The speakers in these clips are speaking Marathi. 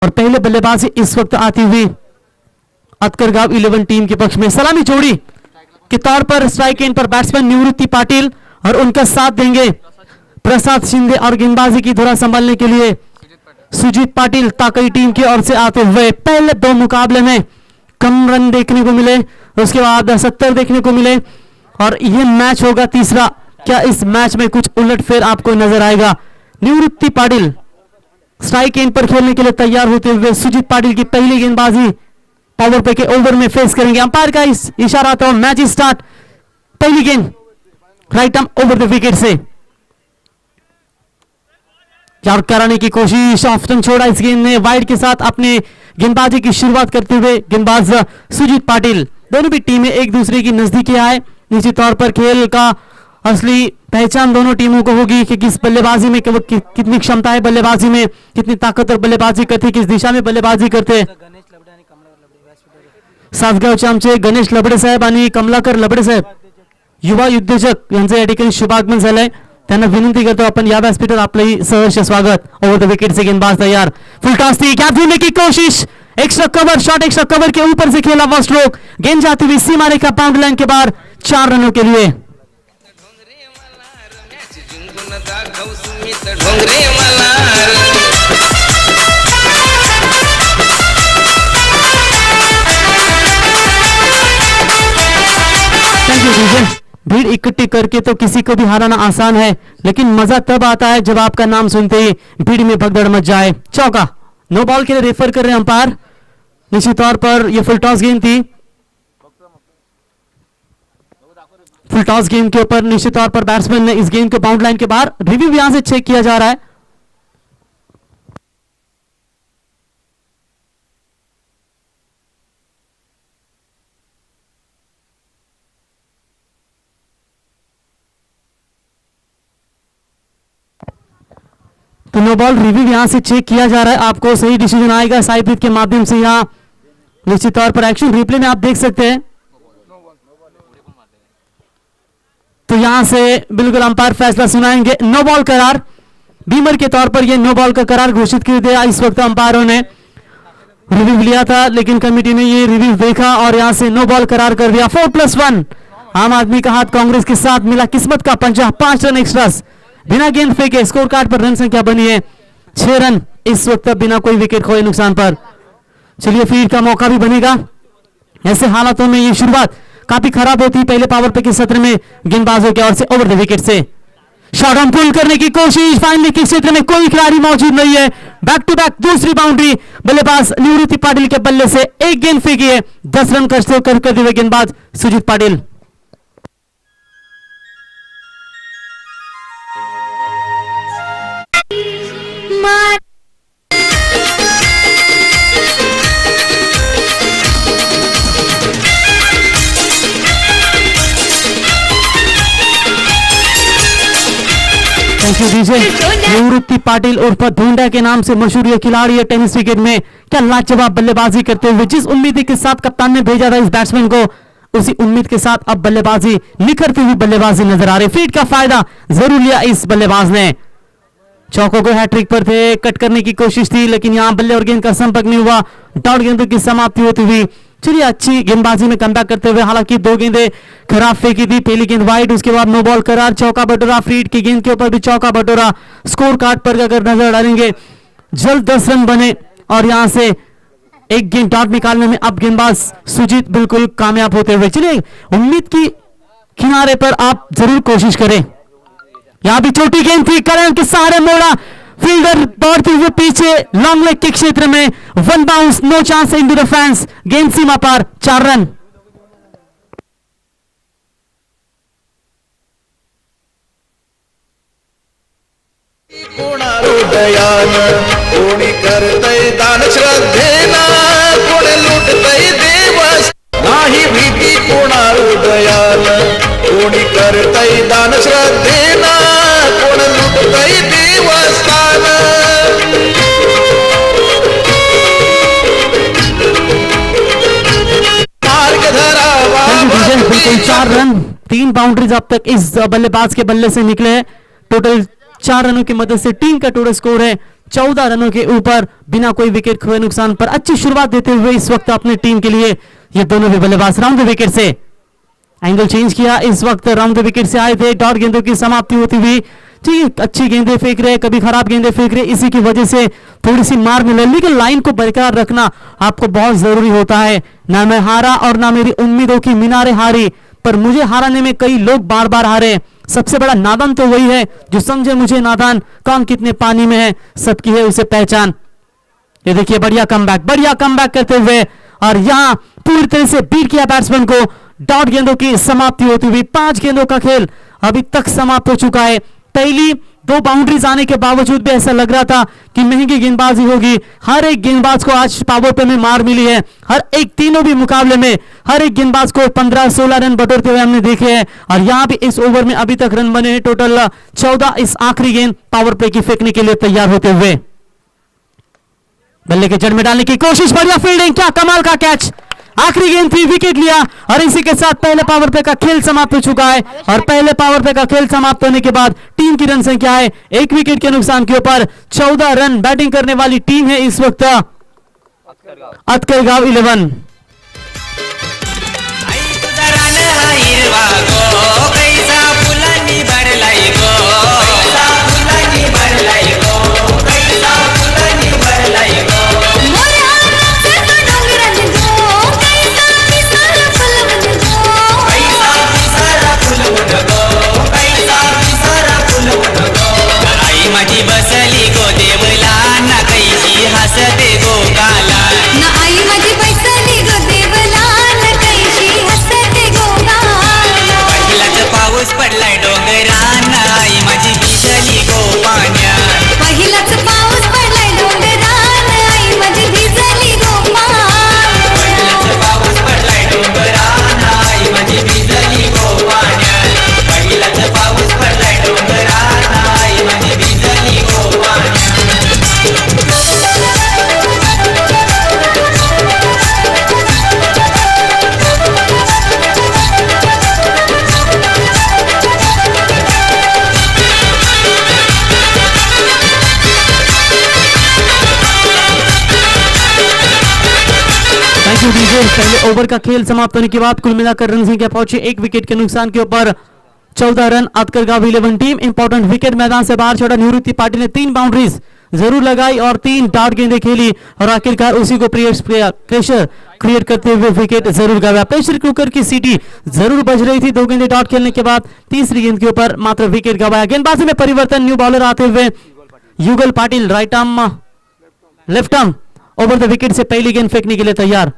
और पहले बल्लेबाजी इस वक्त आती हुई अतकरगांव 11 टीम के पक्ष में। सलामी जोड़ी के तौर पर स्ट्राइक एंड पर बैट्समैन निवृत्ति पाटिल और उनका साथ देंगे प्रसाद शिंदे और गेंदबाजी की धुरा संभालने के लिए सुजीत पाटिल। ताकई टीम की ओर से आते हुए पहले दो मुकाबले में कम रन देखने को मिले, उसके बाद 70 देखने को मिले और यह मैच होगा तीसरा। क्या इस मैच में कुछ उलटफेर आपको नजर आएगा? निवृत्ति पाटिल स्ट्राइक एंड पर खेलने के लिए तैयार होते हुए सुजीत पाटिल की पहली गेंदबाजी पावर प्ले के ओवर में फेस करेंगे। अंपायर का इस इशारा तो मैच स्टार्ट। पहली गेंद right arm over the wicket से चार कराने की कोशिश, ऑफ्टन छोड़ा इस गेंद ने वाइड के साथ अपने गेंदबाजी की शुरुआत करते हुए गेंदबाज सुजीत पाटिल। दोनों भी टीमें एक दूसरे की नजदीकी आए। निश्चित तौर पर खेल का असली पहचान दोनों टीमों को होगी कि किस बल्लेबाजी में कितनी क्षमता है, बल्लेबाजी में कितनी ताकतवर बल्लेबाजी करते, किस दिशा में बल्लेबाजी करते। सासगावचे आमचे गणेश लबडे साहेब आणि कमलाकर लबडे साहेब युवा उद्योजक यांचे या ठिकाणी शुभागमन झालंय। त्यांना विनंती करतो आपण या व्यासपीठावर आपलंही सहर्ष स्वागत। ओवर द विकेट से गेंदबाज तैयार, फुल टॉस थी, कैच देने की कोशिश, extra cover shot, extra cover के ऊपर से खेला वो स्ट्रोक, गेंद जाती हुई सीमा रेखा बाउंड्री लाइन के बाहर 4 रनों के लिए। Thank you DJ. भीड़ इकट्ठी करके तो किसी को भी हराना आसान है, लेकिन मजा तब आता है जब आपका नाम सुनते ही भीड़ में भगदड़ मच जाए। चौका, नो बॉल के लिए रेफर कर रहे हैं अंपायर। निश्चित तौर पर यह फुल टॉस गेंद थी। फुल टॉस गेंद के ऊपर निश्चित तौर पर बैट्समैन ने इस गेंद को बाउंड्री लाइन के बाहर, रिव्यू यहां से चेक किया जा रहा है। तो नो बॉल रिव्यू यहां से चेक किया जा रहा है, आपको सही डिसीजन आएगा साइब्रिड के माध्यम से। यहां निश्चित तौर पर एक्शन रिप्ले में आप देख सकते हैं। तो यहां से बिल्कुल अंपायर फैसला सुनाएंगे। नो बॉल करार, बीमर के तौर पर यह नो बॉल का करार घोषित कर दिया। इस वक्त अंपायरों ने रिव्यू लिया था, लेकिन कमेटी ने यह रिव्यू देखा और यहां से नो बॉल करार कर दिया। 4+1 आम आदमी का हाथ कांग्रेस के साथ मिला, किस्मत का पंजा, 5 रन एक्स्ट्रा बिना गेंद फेंके। स्कोर कार्ड पर रन संख्या बनी है 6 रन इस वक्त बिना कोई विकेट खोए नुकसान पर। चलिए फील्ड का मौका भी बनेगा। ऐसे हालातों में ये शुरुआत काफी खराब होती है पहले पावर प्ले के सत्र में गेंदबाजों की ओर से। ओवर द विकेट से शॉट ऑन पुल करने की कोशिश, फाइनली के क्षेत्र में कोई खिलाड़ी मौजूद नहीं है। बैक टू बैक दूसरी बाउंड्री बल्लेबाज निवृत्ति पाटिल के बल्ले से एक गेंद फेंकी है। 10 रन करते हुए गेंदबाज सुजीत पाटिल। निवृत्ति पाटिल उर्फ ढूंढा के नाम से मशहूर ये खिलाड़ी है टेनिस विकेट में। क्या लाजवाब बल्लेबाजी करते हुए, जिस उम्मीद के साथ कप्तान ने भेजा था इस बैट्समैन को, उसी उम्मीद के साथ अब बल्लेबाजी निखरती हुई बल्लेबाजी नजर आ रही। फील्ड का फायदा जरूर लिया इस बल्लेबाज ने। चौकों को हैट्रिक पर थे, कट करने की कोशिश थी, लेकिन यहां बल्ले और गेंद का संपर्क नहीं हुआ। डॉट गेंदों की समाप्ति होती हुई। चलिए अच्छी गेंदबाजी में कमबैक करते हुए, हालांकि 2 गेंदें खराब फेंकी थी। पहली गेंद वाइड, उसके बाद नो बॉल करार, चौका बटोरा। फील्ड की गेंद के ऊपर भी चौका बटोरा। स्कोर कार्ड पर अगर नजर डालेंगे जल्द 10 रन बने और यहां से एक गेंद डॉट निकालने में अब गेंदबाज सुजीत बिल्कुल कामयाब होते हुए। चलिए उम्मीद की किनारे पर आप जरूर कोशिश करें। यहां भी छोटी गेंद थी, करण के सहारे मोड़ा, फील्डर दौड़ते हुए पीछे, लॉन्ग लेग के क्षेत्र में 1 bounce, no chance into the fans. गेंद सीमा पार, 4 रन। कोणी करतय दान श्रद्धेना, कोणी लुटतय देवस नाही भीती कोणा हृदयान। कोणी करतय दान श्रद्धेना, कोण लुटतय देवस्थान। मार्ग धरावा 4 रन, 3 बाउंड्रीज अब तक इस बल्लेबाज के बल्ले से निकले हैं। टोटल 4 रनों की मदद से टीम का टोटल स्कोर है 14 रनों के ऊपर बिना कोई विकेट खोए नुकसान पर अच्छी शुरुआत देते हुए इस वक्त अपनी टीम के लिए ये दोनों भी बल्लेबाज राउंड द विकेट से एंगल चेंज किया। इस वक्त राउंड द विकेट से आए थे, डॉट गेंदों की समाप्ति होती हुई। ठीक, अच्छी गेंदें फेंक रहे, कभी खराब गेंदें फेंक रहे, इसी की वजह से थोड़ी सी मार मिले, लेकिन लाइन को बरकरार रखना आपको बहुत जरूरी होता है। ना मैं हारा और ना मेरी उम्मीदों की मीनारें हारी, पर मुझे हराने में कई लोग बार बार हारे। सबसे बड़ा नादान तो वही है जो समझे मुझे नादान, कौन कितने पानी में है सबकी है उसे पहचान। ये देखिए बढ़िया कमबैक करते हुए और यहां पूरी तरह से बीट किया बैट्समैन को। डॉट गेंदों की समाप्ति होती हुई 5 गेंदों का खेल अभी तक समाप्त हो चुका है। पहली 2 बाउंड्रीज आने के बावजूद भी ऐसा लग रहा था कि महंगी गेंदबाजी होगी। हर एक गेंदबाज को आज पावर प्ले में मार मिली है, हर एक तीनों भी मुकाबले में हर एक गेंदबाज को 15-16 रन बटोरते हुए हमने देखे हैं। और यहां भी इस ओवर में अभी तक रन बने हैं टोटल 14। इस आखिरी गेंद पावर प्ले की फेंकने के लिए तैयार होते हुए बल्ले के जड़ में डालने की कोशिश, बढ़िया फील्डिंग, क्या कमाल का कैच, आखिरी गेंद थी, विकेट लिया। और इसी के साथ पहले पावर प्ले का खेल समाप्त हो चुका है। और पहले पावर प्ले का खेल समाप्त होने के बाद टीम की रन संख्या है 1 विकेट के नुकसान के ऊपर 14 रन। बैटिंग करने वाली टीम है इस वक्त अतकरगाव 11। माझी बसली गो देवला ना कैशी हसते गो गाला ना आई माझी बसली गो देवला ना कैशी हसते गो गाला पहिलाच पाऊस पडलाय डोंगरान आई माझी भिजली गो पाण्यात पहिलाच पाऊस पडलाय डोंगरान आई माझी भिजली गो पाण्यात पहिलाच पाऊस पडलाय डोंगरान आई माझी भिजली गो पाण्यात पहिलाच पाऊस पडलाय डोंगरान आई माझी भिजली गो पाण्यात। Thank you DJ. पहले ओवर का खेल समाप्त होने के बाद कुल मिलाकर रन संख्या पहुंचे 1 विकेट के नुकसान के ऊपर 14 रन। अतकरगाव 11 टीम इंपॉर्टेंट विकेट मैदान से बाहर छोड़ा। निवृत्ति पाटिल ने 3 बाउंड्रीज जरूर लगाई और 3 डॉट गेंदें खेली और आखिरकार उसी को प्रेशर क्रिएट करते हुए विकेट जरूर गया। प्रेशर कुकर की सीटी जरूर बज रही थी। 2 गेंदें डॉट खेलने के बाद तीसरी गेंद के ऊपर मात्र विकेट गवाया। गेंदबाजी में परिवर्तन, न्यू बॉलर आते हुए Yugal Patil right arm left arm over the wicket से पहली गेंद फेंकने के लिए तैयार।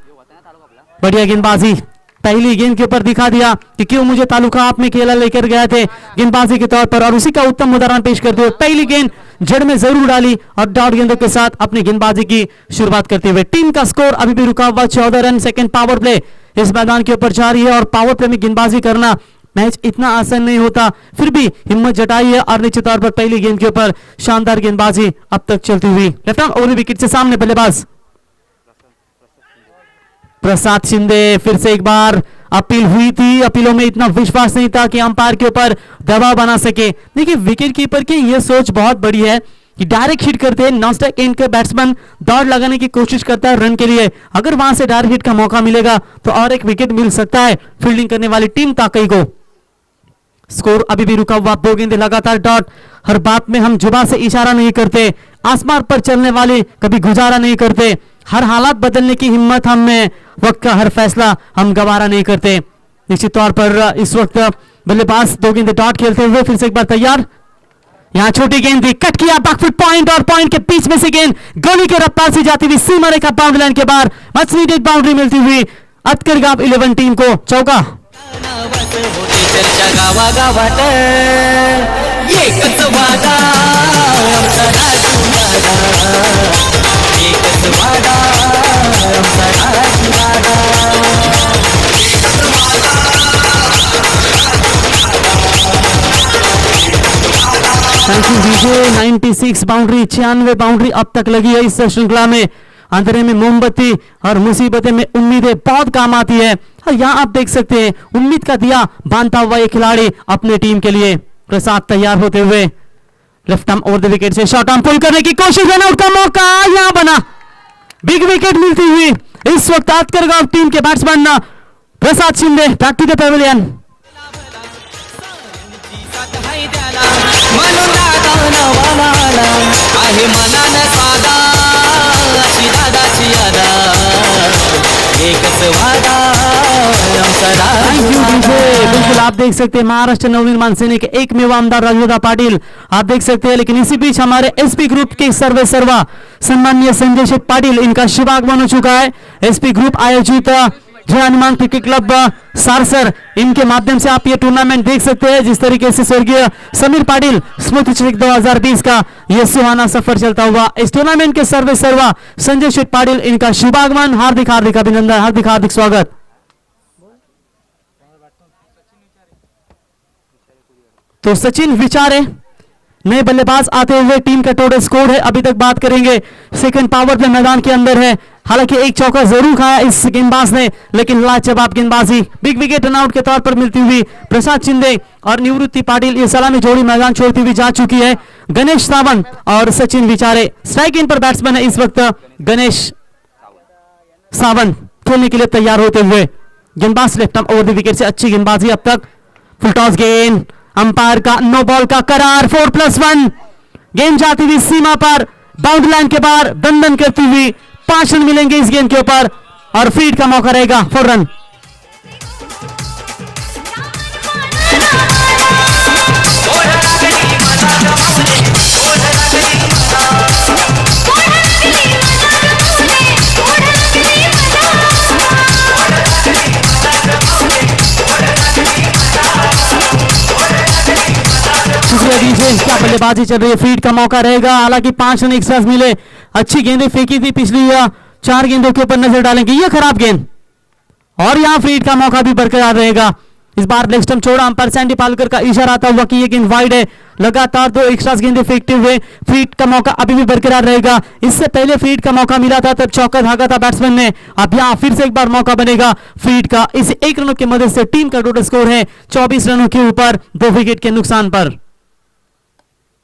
बढ़िया गेंदबाजी पहली गेंद के ऊपर दिखा दिया कि क्यों मुझे तालुका आप में खेला लेकर गए थे गेंदबाजी के तौर पर, और उसी का उत्तम उदाहरण पेश करते हुए पहली गेंद जड़ में जरूर डाली और डॉट गेंदों के साथ अपनी गेंदबाजी की शुरुआत करते हुए टीम का स्कोर अभी भी रुका हुआ 14 रन। सेकंड पावर प्ले इस मैदान के ऊपर जारी है और पावर प्ले में गेंदबाजी करना मैच इतना आसान नहीं होता, फिर भी हिम्मत जताई है और निश्चित तौर पर पहली गेंद के ऊपर शानदार गेंदबाजी अब तक चलती हुई। लेफ्ट आर्म ओवर विकेट से सामने बल्लेबाज प्रसाद शिंदे। फिर से एक बार अपील हुई थी, अपीलों में इतना विश्वास नहीं था कि अंपायर के ऊपर दबाव बना सके। देखिए विकेट कीपर की यह सोच बहुत बड़ी है कि डायरेक्ट हिट करते हैं, नॉन स्ट्राइक एंड के बैट्समैन दौड़ लगाने की कोशिश करता है रन के लिए, अगर वहां से डायरेक्ट हिट का मौका मिलेगा तो और एक विकेट मिल सकता है फील्डिंग करने वाली टीम ताकई को। स्कोर अभी भी रुका हुआ, 2 गेंदें लगातार डॉट। हर बात में हम जुबान से इशारा नहीं करते, आसमान पर चलने वाले कभी गुजारा नहीं करते, हर हालात बदलने की हिम्मत हम में, वक्त का हर फैसला हम गवारा नहीं करते। निश्चित तौर पर इस वक्त बल्लेबाज 2 गेंदें डॉट खेलते हुए फिर से एक बार तैयार। यहां छोटी गेंद थी, कट किया बैकफुट पॉइंट और पॉइंट के बीच में से गेंद गोली के रफ्तार से जाती हुई सीमा रेखा बाउंड्री लाइन के बाहर मच नीडेड बाउंड्री मिलती हुई अतकरगाव 11 टीम को चौका। चर्चा गावागावात एकच वादा आमचा राजवाडा, एकच वादा आमचा राजवाडा। Thank you Vijay. 96 boundary, 96 boundary अब तक लगी है इस श्रृंखला में। अंधेरे में मोमबत्ती और मुसीबतें में उम्मीदें बहुत काम आती है। और यहाँ आप देख सकते हैं उम्मीद का दिया बांधता हुआ ये खिलाड़ी अपने टीम के लिए। प्रसाद तैयार होते हुए left arm over the wicket से शॉर्ट आर्म पुल करने की कोशिश, रन आउट का मौका यहां बना, बिग विकेट मिलती हुई इस वक्त आतकरगांव टीम के batsman Prasad Shinde back to the pavilion. म्हणून दादा नवाला आहे मनानं साधा, अशी दादाची यादा एकच वादा आमचा थैंक यू डीजे। बिल्कुल आप देख सकते हैं महाराष्ट्र नवनिर्माण सेना के एकमेव आमदार राजूदा पाटिल आप देख सकते हैं, लेकिन इसी बीच हमारे एसपी ग्रुप के सर्वे सर्वा सम्माननीय संजय शेख पाटिल इनका शुभागमन हो चुका है। एसपी ग्रुप आयोजित जय हनुमान क्रिकेट क्लब सारसर, इनके माध्यम से आप ये टूर्नामेंट देख सकते हैं। जिस तरीके से स्वर्गीय समीर पाटिल स्मृति चिन्ह 2020 का ये सुहाना सफर चलता हुआ, इस टूर्नामेंट के सर्वे सर्वा संजय शेख पाटिल इनका शुभागमन, हार्दिक हार्दिक अभिनंदन, हार्दिक हार्दिक स्वागत। तो सचिन विचारे नए बल्लेबाज आते हुए टीम का टोटल स्कोर है, अभी तक बात करेंगे। सेकंड पावर प्ले मैदान के अंदर है, हालांकि एक चौका जरूर खाया इस गेंदबाज ने, लेकिन लाजवाब गेंदबाजी, बिग विकेट रनआउट के तौर पर मिलती हुई प्रसाद शिंदे और निवृत्ति पाटिल ये सलामी जोड़ी मैदान छोड़ती हुई जा चुकी है। गणेश सावंत और सचिन विचारे स्ट्राइक इन पर बैट्समैन है इस वक्त गणेश सावंत खेलने के लिए तैयार होते हुए। गेंदबाज left arm over the wicket से अच्छी गेंदबाजी अब तक, फुल टॉस गेंद, अंपायर का नो बॉल का करार, 4+1 गेंद जाती हुई सीमा पर बाउंड्री लाइन के बाहर दंडन करती हुई 5 रन मिलेंगे इस गेंद के ऊपर और फील्ड का मौका रहेगा 4 रन। क्या बल्लेबाजी चल रही है, फील्ड का मौका रहेगा, हालांकि 5 रन एक्स्ट्रा मिले, अच्छी गेंदें फेंकी थी पिछली 4 गेंदों के ऊपर नजर डालेंगे, ये खराब गेंद और यहां फील्ड का मौका भी बरकरार रहेगा। इस बार लेग स्टंप छोड़ा, अंपायर सैंडी पालकर का इशारा आता हुआ कि ये गेंद वाइड है, लगातार 2 एक्स्ट्रा गेंदें फेंकते हुए फील्ड का मौका अभी भी बरकरार रहेगा। इससे पहले फील्ड का मौका मिला था तब चौका भागा था बैट्समैन ने, अब यहां फिर से एक बार मौका बनेगा फील्ड का। इस 1 रनों की मदद से टीम का टोटल स्कोर है 24 रनों के ऊपर 2 विकेट के नुकसान पर।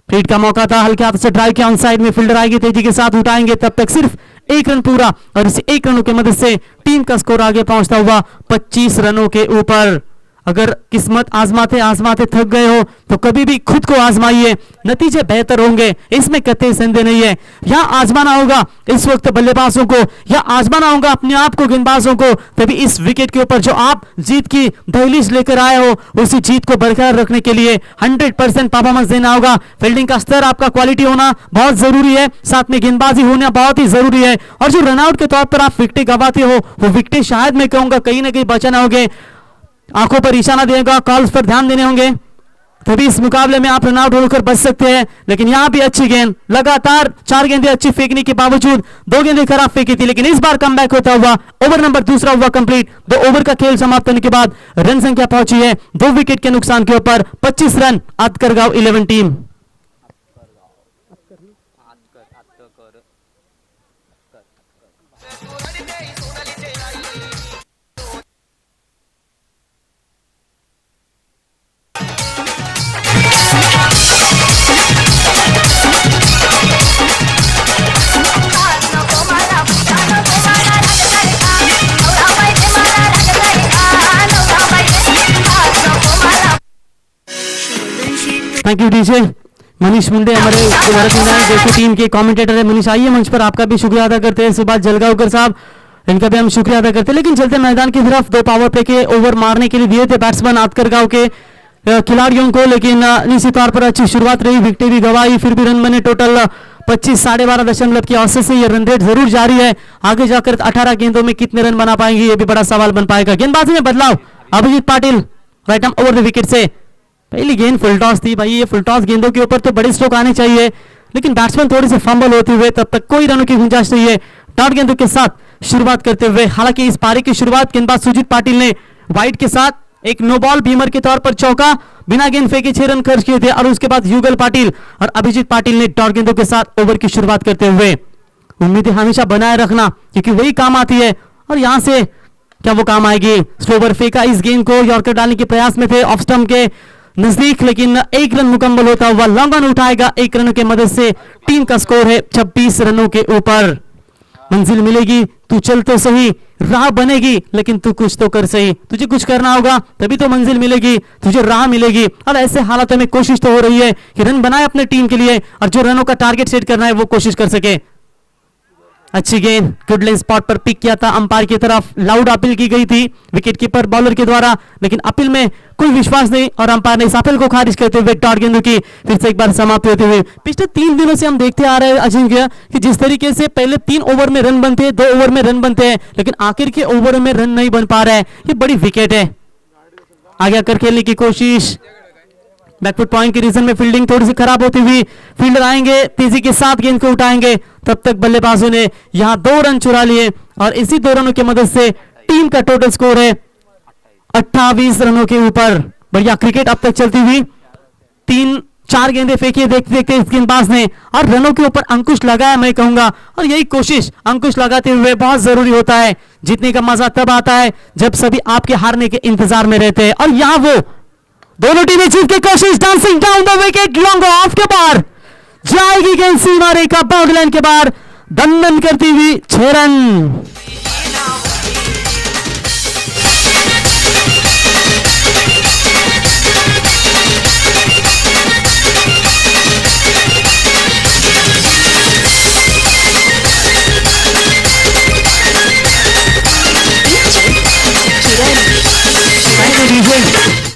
फील्ड का मौका था, हल्के हाथ से ड्राइव के ऑन साइड में फील्डर आएगी, तेजी के साथ उठाएंगे, तब तक सिर्फ 1 रन पूरा और इस 1 रनों की मदद से टीम का स्कोर आगे पहुंचता हुआ 25 रनों के ऊपर। अगर किस्मत आजमाते आजमाते थक गए हो तो कभी भी खुद को आजमाइए, नतीजे बेहतर होंगे, इसमें कतई संदेह नहीं है। यहां आजमाना होगा इस वक्त बल्लेबाजों को, या आजमाना होगा अपने आप को गेंदबाजों को, तभी इस विकेट के ऊपर जो आप जीत की दहलीज लेकर आए हो उसी जीत को बरकरार रखने के लिए 100% परफॉर्मेंस देना होगा। फील्डिंग का स्तर, आपका क्वालिटी होना बहुत जरूरी है, साथ में गेंदबाजी होना बहुत ही जरूरी है। और जो रनआउट के तौर पर आप विकेट गंवाते हो वो विकेट शायद मैं कहूंगा कहीं ना कहीं बचाना होंगे, आंखों पर इशारा देगा, कॉल्स पर ध्यान देने होंगे, तभी इस मुकाबले में आप रन आउट होकर बच सकते हैं। लेकिन यहां भी अच्छी गेंद, लगातार 4 गेंदें अच्छी फेंकने के बावजूद 2 गेंदें खराब फेंकी थी, लेकिन इस बार कमबैक होता हुआ ओवर नंबर दूसरा हुआ कंप्लीट। 2 ओवर का खेल समाप्त होने के बाद रन संख्या पहुंची है 2 विकेट के नुकसान के ऊपर 25 run Atkargaon 11 team. Thank you DJ. Manish Munde हमारे भारत टीम के कमेंटेटर है। मनीष आइए मंच पर, आपका भी शुक्रिया अदा करते हैं। सुभाष जलगांवकर साहब, इनका भी हम शुक्रिया अदा करते हैं। लेकिन चलते मैदान की तरफ 2 पावर प्ले के ओवर मारने के लिए दिए थे बैट्समैन आतकरगांव के खिलाड़ियों को, लेकिन निश्चित तौर पर अच्छी शुरुआत रही, विकेटें भी गंवाई, फिर भी रन बने टोटल 25, 12.5 की औसत से ये रन रेट जरूर जारी है। आगे जाकर 18 गेंदों में कितने रन बना पाएंगे ये भी बड़ा सवाल बन पाएगा। गेंदबाजी में बदलाव, Abhijit Patil right arm over the wicket से, पहली गेंद फुल टॉस थी भाई, ये फुल टॉस गेंदों के ऊपर तो बड़े स्ट्रोक आने चाहिए, लेकिन बैट्समैन थोड़ी सी फंबल होते हुए तब तक कोई रनों की गुंजाइश नहीं है। डॉट गेंदों के साथ शुरुआत करते हुए, हालांकि इस पारी की शुरुआत गेंदबाज सुजीत पाटिल ने वाइड के साथ एक नो बॉल बीमर के तौर पर चौका बिना गेंद फेंके 6 रन खर्च किए थे, और उसके बाद युगल पाटिल और अभिजीत पाटिल ने डॉट गेंदों के साथ ओवर की शुरुआत करते हुए उम्मीदें हमेशा बनाए रखना, क्योंकि वही काम आती है। और यहां से क्या वो काम आएगी, स्लोवर फेंका इस गेंद को, यॉर्कर डालने के प्रयास में थे, ऑफ स्टंप के नजदीक, लेकिन एक रन मुकम्मल होता हुआ लॉन्ग ऑन उठाएगा 1 रन की मदद से। टीम का स्कोर है 26 रनों के ऊपर। मंजिल मिलेगी, तू चल तो सही, राह बनेगी, लेकिन तू कुछ तो कर सही। तुझे कुछ करना होगा तभी तो मंजिल मिलेगी, तुझे राह मिलेगी। और ऐसे हालातों में कोशिश तो हो रही है कि रन बनाए अपने टीम के लिए, और जो रनों का टारगेट सेट करना है वो कोशिश कर सके। अच्छी गेंद, गुड लेग स्पॉट पर पिक किया था अंपायर की तरफ। लाउड अपील की गई थी विकेट कीपर बॉलर के द्वारा, लेकिन अपील में कोई विश्वास नहीं और अंपायर ने इस अपील को खारिज करते हुए डॉट गेंदों की फिर से एक बार समाप्ति होती हुई। पिछले 3 दिनों से हम देखते आ रहे हैं अजिंक्य कि जिस तरीके से पहले 3 ओवर में रन बनते हैं, 2 ओवर में रन बनते हैं, लेकिन आखिर के ओवर में रन नहीं बन पा रहा है। ये बड़ी विकेट है। आगे आकर खेलने की कोशिश, बैकफुट पॉइंट के रीजन में फील्डिंग थोड़ी सी खराब होती हुई। फील्डर आएंगे, तेजी के साथ गेंद को उठाएंगे, तब तक बल्लेबाजों ने यहां 2 रन चुरा लिए और इसी 2 रनों की मदद से टीम का टोटल स्कोर है 28 रनों के ऊपर। बढ़िया क्रिकेट अब तक चलती हुई। 3-4 गेंदें फेंकी देखते देखते इस गेंदबाज ने और रनों के ऊपर अंकुश लगाया मैं कहूंगा, और यही कोशिश अंकुश लगाते हुए बहुत जरूरी होता है। जीतने का मजा तब आता है जब सभी आपके हारने के इंतजार में रहते हैं, और यहां वो दोनों टीमें जीत की कोशिश। Dancing down the wicket, long off के बाहर जाएगी गेंद सीमा रेखा बाउंड्री लाइन के बाहर, दंडन करती हुई 6 रन।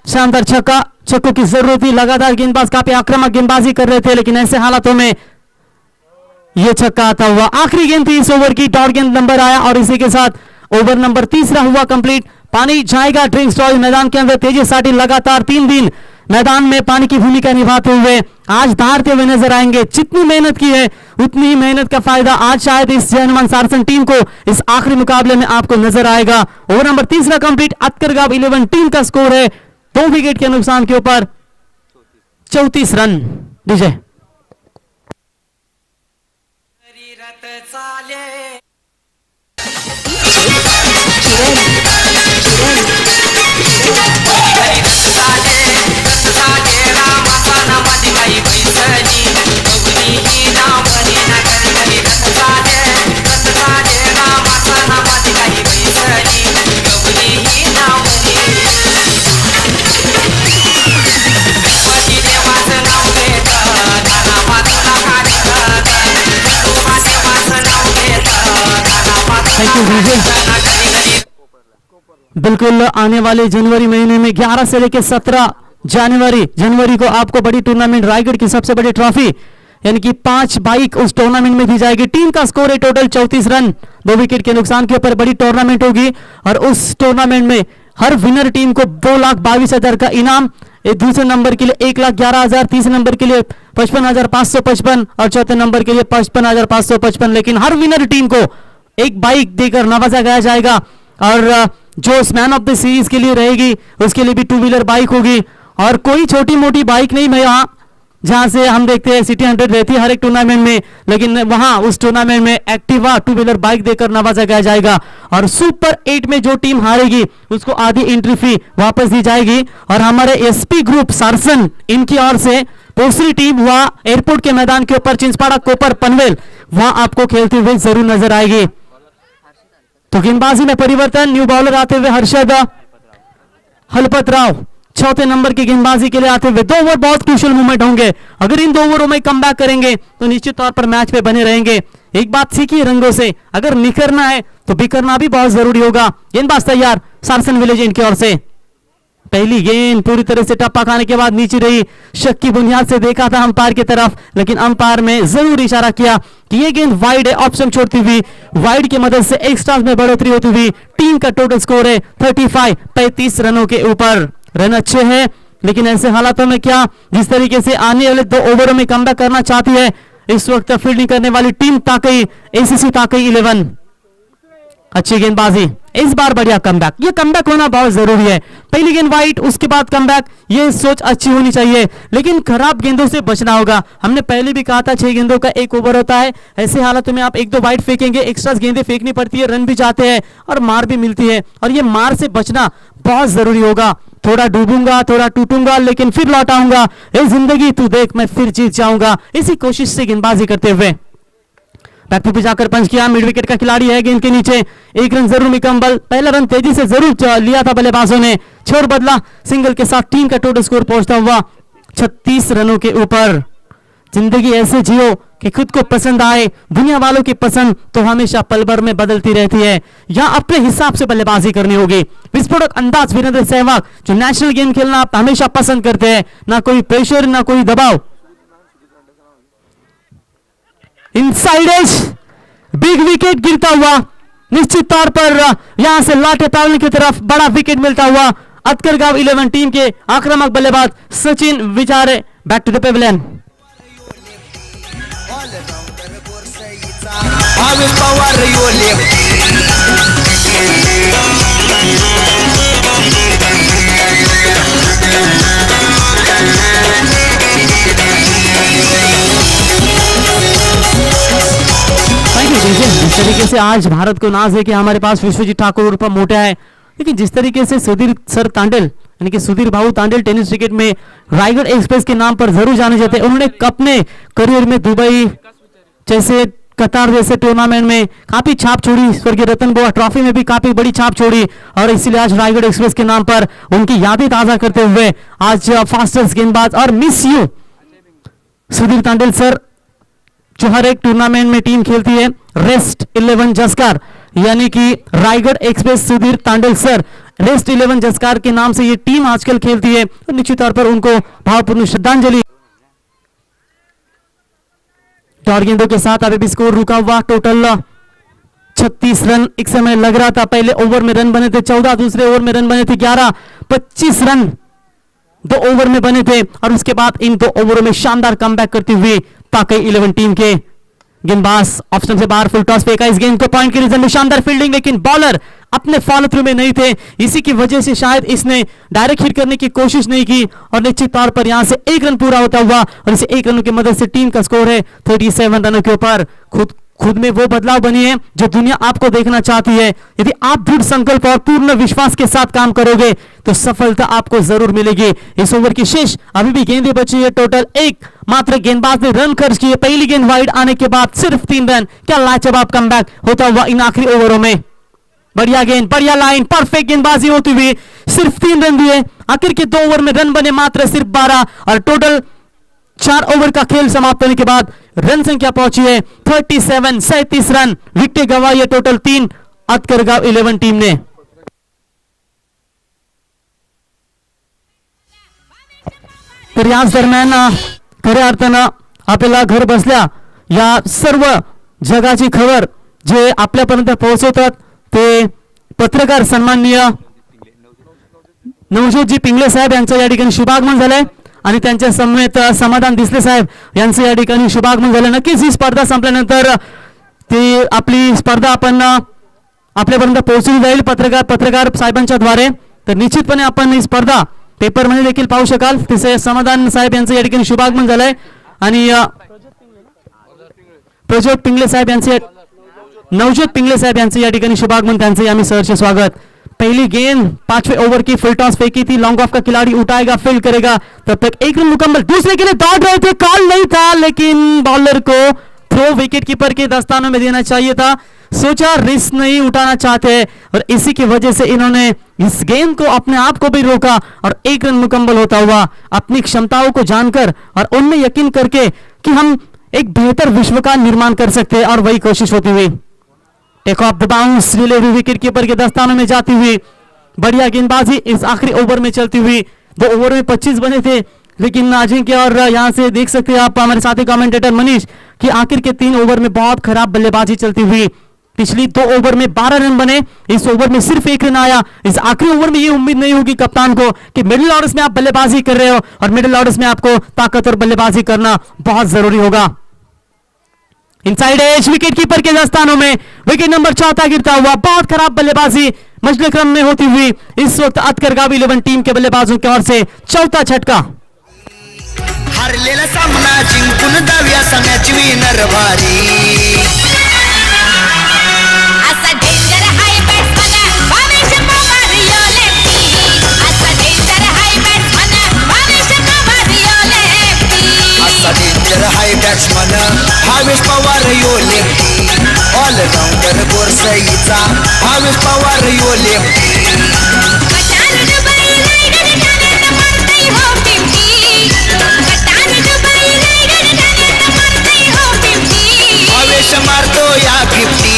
शानदार छक्का, छक्कों की जरूरत थी। लगातार गेंदबाज काफी आक्रामक गेंदबाजी कर रहे थे, लेकिन ऐसे हालातों में यह छक्का आता हुआ। आखिरी गेंद थी इस ओवर की, डॉट गेंद नंबर आया और इसी के साथ ओवर नंबर 3 हुआ कंप्लीट। पानी जाएगा ड्रिंक्स टॉय मैदान के अंदर। तेजी साटी लगातार 3 दिन मैदान में पानी की भूमिका निभाते हुए आज धारते हुए नजर आएंगे। जितनी मेहनत की है उतनी ही मेहनत का फायदा आज शायद इस जय हनुमान सारसन टीम को इस आखिरी मुकाबले में आपको नजर आएगा। Over number 3 complete. Atkargaon 11 team का स्कोर है 2 विकेट के नुकसान के ऊपर 34 run. Vijay thank you Vijay. बिल्कुल आने वाले जनवरी महीने में 11 से लेकर 17 जनवरी को आपको बड़ी टूर्नामेंट रायगढ़ की सबसे बड़ी ट्रॉफी यानी कि 5 बाइक उस टूर्नामेंट में दी जाएगी। टीम का स्कोर है टोटल 34 रन, 2 विकेट के नुकसान के ऊपर बड़ी टूर्नामेंट होगी और उस टूर्नामेंट में हर विनर टीम को 2,22,000 का इनाम, दूसरे नंबर के लिए 1,11,000, तीसरे नंबर के लिए 55,555 और चौथे नंबर के लिए 55,555। लेकिन हर विनर टीम को एक बाइक देकर नवाजा गया जाएगा और जो मैन ऑफ द सीरीज के लिए रहेगी उसके लिए भी 2 व्हीलर बाइक होगी और कोई छोटी मोटी बाइक नहीं। मैं यहाँ जहां से हम देखते हैं सिटी 100 रहती है हर एक टूर्नामेंट में, लेकिन वहां उस टूर्नामेंट में एक्टिवा 2 व्हीलर बाइक देकर नवाजा गया जाएगा और सुपर 8 में जो टीम हारेगी उसको आधी एंट्री फी वापस दी जाएगी। और हमारे एसपी ग्रुप सारसन इनकी ओर से दूसरी टीम वहां एयरपोर्ट के मैदान के ऊपर चिंचपाड़ा कोपर पनवेल वहां आपको खेलते हुए जरूर नजर आएगी। तो गेंदबाजी में परिवर्तन, न्यू बॉलर आते हुए हर्षद हलपत राव चौथे नंबर की गेंदबाजी के लिए आते हुए। 2 ओवर बहुत क्रूशियल मूवमेंट होंगे, अगर इन 2 ओवरों में कम बैक करेंगे तो निश्चित तौर पर मैच पे बने रहेंगे। एक बात सीखिए रंगों से, अगर निखरना है तो बिखरना भी बहुत जरूरी होगा। गेंदबाज तैयार सारसन विलेज इनकी ओर से। पहली गेंद पूरी तरह से टप्पा खाने के बाद नीचे रही, शक की बुनियाद से देखा था अंपायर की तरफ, लेकिन अंपायर ने जरूर इशारा किया कि यह गेंद वाइड है। ऑप्शन छोड़ती हुई वाइड की मदद से एक्स्ट्रास में बढ़ोतरी होती हुई टीम का टोटल स्कोर है 35 रनों के ऊपर। रन अच्छे हैं लेकिन ऐसे हालातों में क्या, जिस तरीके से आने वाले 2 ओवरों में कमबैक करना चाहती है इस वक्त फील्डिंग करने वाली टीम ताकई एसीसी ताकई 11। अच्छी गेंदबाजी, इस बार बढ़िया कमबैक, ये कमबैक होना बहुत जरूरी है। पहली गेंद वाइड, उसके बाद कमबैक, ये सोच अच्छी होनी चाहिए लेकिन खराब गेंदों से बचना होगा। हमने पहले भी कहा था 6 गेंदों का 1 ओवर होता है, ऐसे हालातों में आप 1-2 वाइड फेंकेंगे, एक्स्ट्रा गेंदें फेंकनी पड़ती है, रन भी जाते हैं और मार भी मिलती है और ये मार से बचना बहुत जरूरी होगा। थोड़ा डूबूंगा, थोड़ा टूटूंगा, लेकिन फिर लौट आऊंगा, ए जिंदगी तू देख मैं फिर जीत जाऊंगा, इसी कोशिश से गेंदबाजी करते हुए बैकफुट पे जाकर पंच किया। मिड विकेट का खिलाड़ी है, गेंद के नीचे एक रन जरूर निकम्बल, पहला रन तेजी से जरूर लिया था बल्लेबाजों ने, छोर बदला, सिंगल के साथ टीम का टोटल स्कोर पहुंचता हुआ 36 रनों के ऊपर। जिंदगी ऐसे जियो कि खुद को पसंद आए, दुनिया वालों की पसंद तो हमेशा पल भर में बदलती रहती है, यहाँ अपने हिसाब से बल्लेबाजी करनी होगी। विस्फोटक अंदाज वीरेंद्र सहवाग जो नेशनल गेम खेलना हमेशा पसंद करते हैं, ना कोई प्रेशर ना कोई दबाव। इनसाइड एज बिग विकेट गिरता हुआ, निश्चित तौर पर यहां से लाटे तावली की तरफ बड़ा विकेट मिलता हुआ। अतकरगांव 11 टीम के आक्रामक बल्लेबाज Sachin Vichare back to the pavilion. Bhavesh Pawar यो लेफ्टी जिस तरीके से आज भारत को नाज है कि हमारे पास विश्वजीत ठाकुर उर्फ मोटा है, लेकिन जिस तरीके से सुधीर सर तांडेल यानी कि सुधीर भाऊ तांडेल टेनिस क्रिकेट में रायगढ़ एक्सप्रेस के नाम पर जरूर जाने जाते हैं। उन्होंने अपने करियर में दुबई जैसे कतार जैसे टूर्नामेंट में काफी छाप छोड़ी, स्वर्गीय रतन बोआ ट्रॉफी में भी काफी बड़ी छाप छोड़ी, और इसीलिए आज रायगढ़ एक्सप्रेस के नाम पर उनकी यादें ताजा करते हुए आज फास्टेस्ट गेंदबाज और miss you Sudhir Tandel sir जो हर एक टूर्नामेंट में टीम खेलती है, रेस्ट 11 जस्कार यानी कि Raigarh express Sudhir Tandel sir rest 11 जस्कार के नाम से ये टीम आजकल खेलती है, तो निश्चित तौर पर उनको भावपूर्ण श्रद्धांजलि। दौड़ गेंदों के साथ अभी भी स्कोर रुका हुआ, टोटल 36 रन एक समय लग रहा था। पहले ओवर में रन बने थे 14, दूसरे ओवर में रन बने थे 11, 25 रन 2 ओवर में बने थे, और उसके बाद इन 2 ओवरों में शानदार कमबैक करते हुए पाकई 11 टीम के गेंदबाज ऑप्शन से बाहर फुल टॉस फेंका। इस गेंद को पॉइंट के रीजन में शानदार फील्डिंग, लेकिन बॉलर अपने फॉलो थ्रू में नहीं थे, इसी की वजह से शायद इसने डायरेक्ट हिट करने की कोशिश नहीं की, और निश्चित तौर पर यहां से 1 रन पूरा होता हुआ, और इसे 1 रन की मदद से टीम का स्कोर है 37 रनों के ऊपर। खुद में वो बदलाव बनी है जो दुनिया आपको देखना चाहती है। यदि आप दृढ़ संकल्प और पूर्ण विश्वास के साथ काम करोगे तो सफलता आपको जरूर मिलेगी। इस ओवर की शेष अभी भी गेंदें बची है, टोटल 1 मात्र गेंदबाज ने रन खर्च किए। पहली गेंद वाइड आने के बाद सिर्फ 3 रन, क्या लाजवाब कमबैक होता हुआ इन आखिरी ओवरों में। बढ़िया गेंद, बढ़िया लाइन, परफेक्ट गेंदबाजी होती हुई सिर्फ 3 रन दिए। आखिर के 2 ओवर में रन बने मात्र सिर्फ 12, और टोटल 4 ओवर का खेल समाप्त होने के बाद रन संख्या पहुंची है 37 रन। विकेट गंवाई है टोटल 3 अतकरगांव 11 टीम ने। तर याच दरम्यान खऱ्या अर्थानं आपल्याला घर बसल्या या सर्व जगाची खबर जे आपल्यापर्यंत पोहोचवतात ते पत्रकार सन्माननीय नवज्योतजी पिंगळे साहेब यांचं या ठिकाणी शुभागमन झालंय, आणि त्यांच्या समवेत समाधान दिसले साहेब यांचं या ठिकाणी शुभागमन झालं। नक्कीच ही स्पर्धा संपल्यानंतर ती आपली स्पर्धा आपण आपल्यापर्यंत पोहोचली जाईल पत्रकार साहेबांच्या द्वारे, तर निश्चितपणे आपण ही स्पर्धा पेपरमध्ये देखील पाहू शकाल। तिचे समाधान साहेब यांचं या ठिकाणी शुभागमन झालंय, आणि प्रज्योत पिंगळे साहेब यांचे नवज्योत पिंगळे साहेब यांचे या ठिकाणी शुभागमन, त्यांचे आम्ही सहर्ष स्वागत। पहली गेंद 5वें ओवर की फुल टॉस फेंकी थी, लॉन्ग ऑफ का खिलाड़ी उठाएगा, फील्ड करेगा, तब तक 1 रन मुकम्मल। दूसरे के लिए दौड़ रहे थे, कॉल नहीं था, लेकिन बॉलर को थ्रो विकेट कीपर के दस्तानों में देना चाहिए था। सोचा रिस्क नहीं उठाना चाहते, और इसी की वजह से इन्होंने इस गेंद को अपने आप को भी रोका, और 1 रन मुकम्मल होता हुआ अपनी क्षमताओं को जानकर और उनमें यकीन करके कि हम एक बेहतर विश्व का निर्माण कर सकते हैं, और वही कोशिश होती हुई take off the bounce delivery wicket keeper के दस्तानों में जाती हुई बढ़िया गेंदबाजी इस आखिरी ओवर में चलती हुई। 2 ओवर में 25 बने थे, लेकिन अजिंक्य और यहां से देख सकते हैं आप हमारे साथी कमेंटेटर मनीष कि आखिर के 3 ओवर में बहुत खराब बल्लेबाजी चलती हुई। पिछली 2 ओवर में 12 रन बने, इस ओवर में सिर्फ 1 रन आया। इस आखिरी ओवर में ये उम्मीद नहीं होगी कप्तान को कि मिडिल ऑर्डर्स में आप बल्लेबाजी कर रहे हो, और मिडिल ऑर्डर्स में आपको ताकतवर बल्लेबाजी करना बहुत जरूरी होगा। इनसाइड एज विकेट कीपर के दस्तानों में विकेट नंबर 4 गिरता हुआ, बहुत खराब बल्लेबाजी मजले क्रम में होती हुई इस वक्त अतकरगांव 11 टीम के बल्लेबाजों की ओर से चौथा झटका। हरलेला सामना जिंकून दाव्या सगळ्याची विनर भारी। असा डेंजर हाय बॅट्समन भावेश पवार यो लेफ्टी, असा डेंजर ऑलराऊंडर गोरसईचा भावेश पवार यो लेफ्टी कटार दुबई रायगड ठाण्यात मारतय हो टिमटी कटार दुबई रायगड ठाण्यात मारतय हो टिमटी भावेश मारतो या 50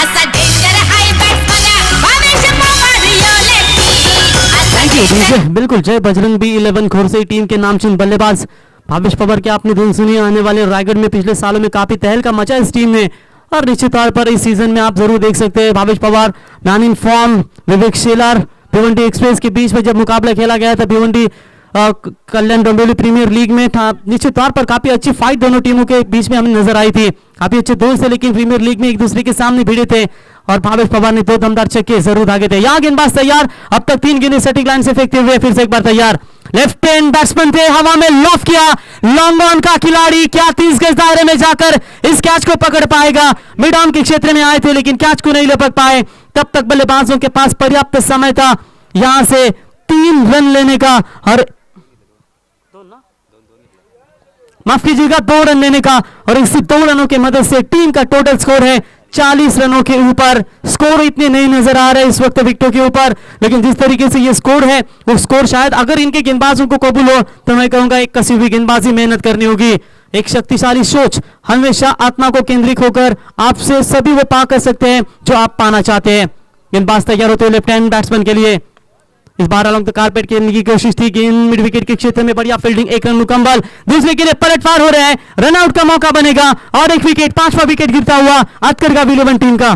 असा डेंजर हाय बॅट्समन भावेश पवार यो लेफ्टी डीजे बिल्कुल जय बजरंग बी 11 खोरसई टीम के नामचीन बल्लेबाज भावेश पवार की आपने धुन सुनी। आने वाले रायगढ़ में पिछले सालों में काफी तहलका मचा इस टीम ने और निश्चित तौर पर इस सीजन में आप जरूर देख सकते हैं Bhavesh Pawar man in form. Vivek Shelar Bhiwandi express K beach में जब मुकाबला खेला गया था भिवंडी कल्याण डोंबिवली प्रीमियर लीग में था, निश्चित तौर पर काफी अच्छी फाइट दोनों टीमों के बीच में हमें नजर आई थी। काफी अच्छे दोस्त थे लेकिन प्रीमियर लीग में एक दूसरे के सामने भिड़े थे और भावेश पवार ने 2 दमदार छक्के जरूर दागे थे। यहाँ गेंदबाज तैयार, अब तक 3 गेंदें सटीक लाइन से फेंकते हुए फिर से एक बार तैयार। लेफ्ट हैंड बैट्समैन थे, हवा में लॉफ किया, लॉन्ग ऑन का खिलाड़ी क्या 30 गज दायरे में जाकर इस कैच को पकड़ पाएगा। मिड ऑन के क्षेत्र में आए थे लेकिन कैच को नहीं लपक पाए। तब तक बल्लेबाजों के पास पर्याप्त समय था यहां से 3 रन लेने का और माफ कीजिएगा 2 रन लेने का और इसी 2 रनों की मदद से टीम का टोटल स्कोर है 40 रनों के ऊपर। स्कोर इतने नहीं नजर आ रहे इस वक्त विकेटों के ऊपर, लेकिन जिस तरीके से ये स्कोर है वो स्कोर शायद अगर इनके गेंदबाजों को कबूल हो तो मैं कहूंगा एक कसी हुई गेंदबाजी मेहनत करनी होगी। एक शक्तिशाली सोच हमेशा आत्मा को केंद्रित होकर आपसे सभी वो पा कर सकते हैं जो आप पाना चाहते हैं। गेंदबाज तैयार होते हुए लेफ्ट हैंड बैट्समैन के लिए इस बार अलॉन्ग द कारपेट खेलने की कोशिश थी। गेंद मिड विकेट के क्षेत्र में बढ़िया फील्डिंग, 1 रन मुकम्मल। दूसरे के लिए पलटवार हो रहे हैं, रन आउट का मौका बनेगा और 1 विकेट, 5वां विकेट गिरता हुआ अतकर का B11 टीम का।